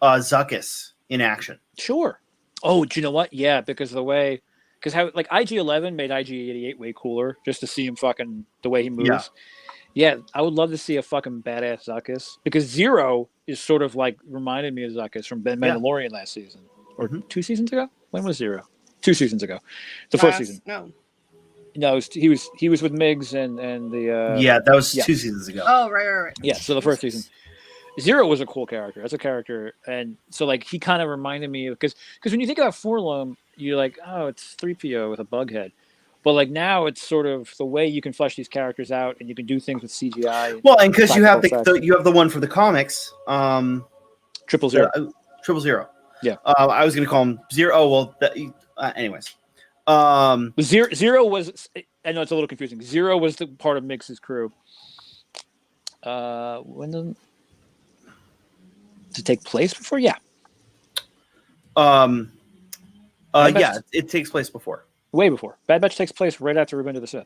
Zuckuss in action. Sure. Oh, do you know what? Yeah, because how IG-11 made IG-88 way cooler just to see him fucking the way he moves. Yeah, I would love to see a fucking badass Zuckuss because Zero is sort of reminded me of Zuckuss from Ben Mandalorian last season or 2 seasons ago. When was Zero? 2 seasons ago, first season. No, he was with Miggs and the. That was 2 seasons ago. Oh right. Yeah, so the first season, Zero was a cool character. That's a character, and so he kind of reminded me of because when you think about Forlom, you're like, oh, it's 3PO with a bug head. But like now, it's sort of the way you can flesh these characters out, and you can do things with CGI. Well, and because you have practical you have the one for the comics, 000. 000. Yeah. I was going to call him Zero. Oh, well, anyways. Zero was. I know it's a little confusing. Zero was the part of Mix's crew. When did it take place before? Yeah. Yeah, it takes place before. Way before. Bad Batch takes place right after Revenge of the Sith.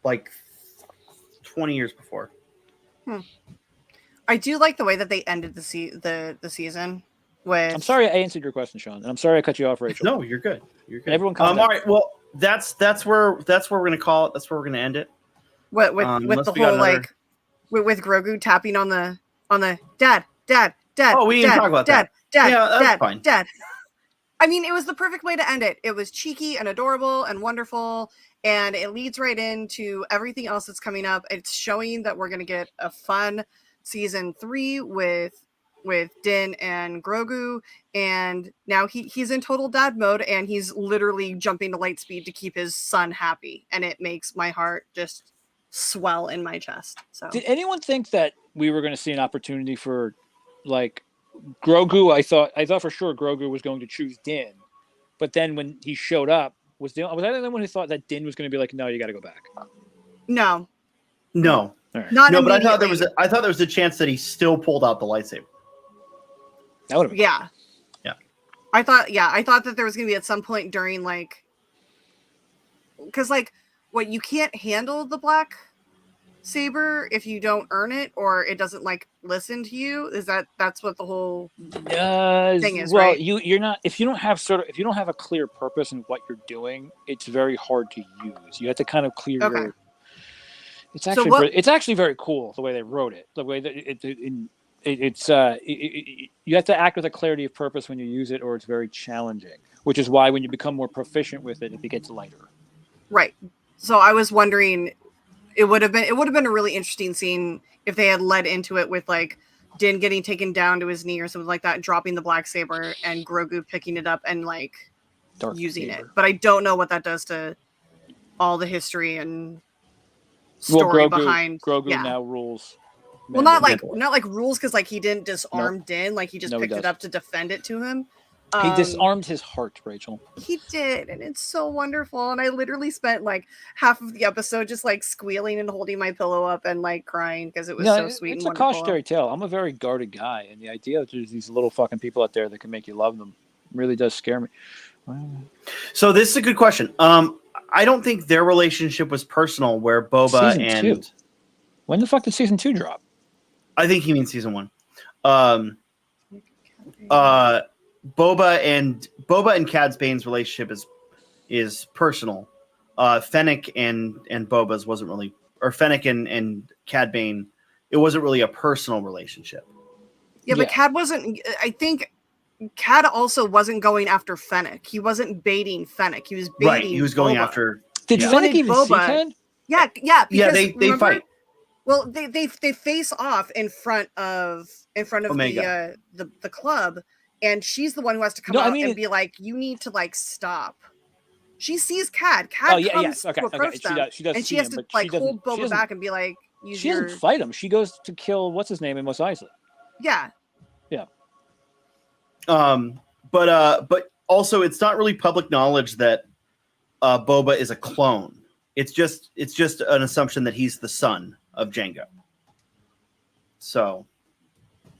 Like 20 years before. I do like the way that they ended the season with. I'm sorry I answered your question, Sean, and I'm sorry I cut you off, Rachel. No, you're good. You're good. Everyone calm down. All right. Well, that's where we're gonna call it. That's where we're gonna end it. With the whole like with Grogu tapping on the dad. Oh, we didn't talk about that. Dad, fine. Dad. I mean, it was the perfect way to end it. It was cheeky and adorable and wonderful, and it leads right into everything else that's coming up. It's showing that we're going to get a fun season 3 with Din and Grogu, and now he's in total dad mode, and he's literally jumping to light speed to keep his son happy, and it makes my heart just swell in my chest. So, did anyone think that we were going to see an opportunity for like Grogu? I thought for sure Grogu was going to choose Din, but then when he showed up, was I the only one who thought that Din was going to be like, no, you got to go back? No. Right. Not no, but immediately. I thought there was a chance that he still pulled out the lightsaber. That would have been Yeah. I thought that there was going to be at some point during like, because like, what, you can't handle the black saber if you don't earn it, or it doesn't like listen to you. That's what the whole thing is, well, right? you're not, if you don't have a clear purpose in what you're doing, it's very hard to use. You have to kind of clear your. It's actually it's actually very cool the way they wrote it. The way that you have to act with a clarity of purpose when you use it, or it's very challenging. Which is why when you become more proficient with it, it gets lighter. Right. So I was wondering, it would have been a really interesting scene if they had led into it with like Din getting taken down to his knee or something like that, dropping the black saber, and Grogu picking it up and like Dark using saber. it. But I don't know what that does to all the history and story behind Grogu now rules. Well, not like rules, because like he didn't disarm Din, like he just picked it up to defend it to him. He disarmed his heart, Rachel. He did, and it's so wonderful. And I literally spent like half of the episode just like squealing and holding my pillow up and like crying because it was so sweet. It's and a cautionary tale. I'm a very guarded guy, and the idea that there's these little fucking people out there that can make you love them really does scare me. So this is a good question. I don't think their relationship was personal, where Boba season 2. When the fuck did season 2 drop? I think he means season 1. Boba and Cad Bane's relationship is personal. Fennec and Boba's wasn't really, or Fennec and Cad Bane, it wasn't really a personal relationship. Yeah, but Cad wasn't. I think Cad also wasn't going after Fennec. He wasn't baiting Fennec. He was baiting. Right, he was going Boba. Did Fennec even see Cad? Yeah. Yeah, they fight. Well, they face off in front of Omega. the club, and she's the one who has to come out and be like, "You need to like stop." She sees Cad. Cad comes to approach them, she does and she has to like hold Boba back and be like, "She doesn't fight him. She goes to kill what's his name in Mos Eisley." Yeah. But also it's not really public knowledge that Boba is a clone. It's just an assumption that he's the son of Jango. So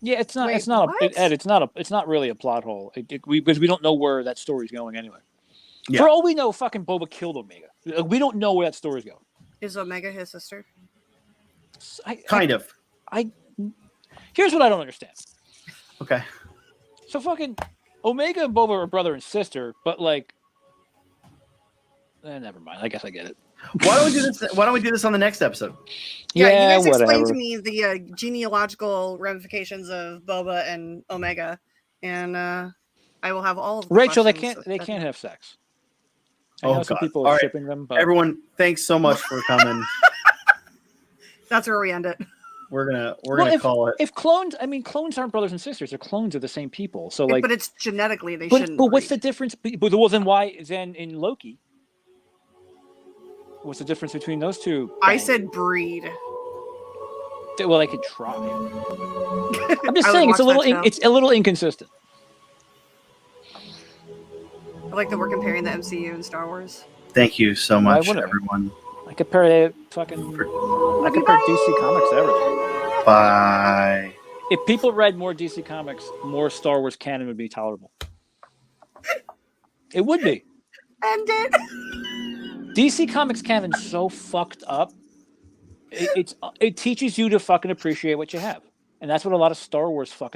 yeah, it's not. Wait, it's not. what? Ed, it's not. It's not really a plot hole. Because we don't know where that story's going anyway. Yeah. For all we know, fucking Boba killed Omega. We don't know where that story's going. Is Omega his sister? Kind of. Here's what I don't understand. Okay. So fucking Omega and Boba are brother and sister, but like, never mind. I guess I get it. Why don't we do this on the next episode? Yeah, you guys whatever. explain to me the genealogical ramifications of Boba and Omega, and I will have all of the Rachel, they questions. can't have sex. I know some God. people All are right. shipping them, but Everyone, thanks so much for coming. That's where we end it. We're gonna call it. If clones aren't brothers and sisters. They're clones of the same people. So like, But it's genetically they shouldn't. But what's breed. the difference? But well, then why then in Loki? What's the difference between those two? I said breed. Well, I could try. I'm just I would saying it's a watch little that show. it's a little inconsistent. I like that we're comparing the MCU and Star Wars. Thank you so Why much, wouldn't I? everyone. I compare I compare DC Comics to everything. Bye. If people read more DC Comics, more Star Wars canon would be tolerable. It would be. And it. DC Comics canon so fucked up. It teaches you to fucking appreciate what you have, and that's what a lot of Star Wars fucking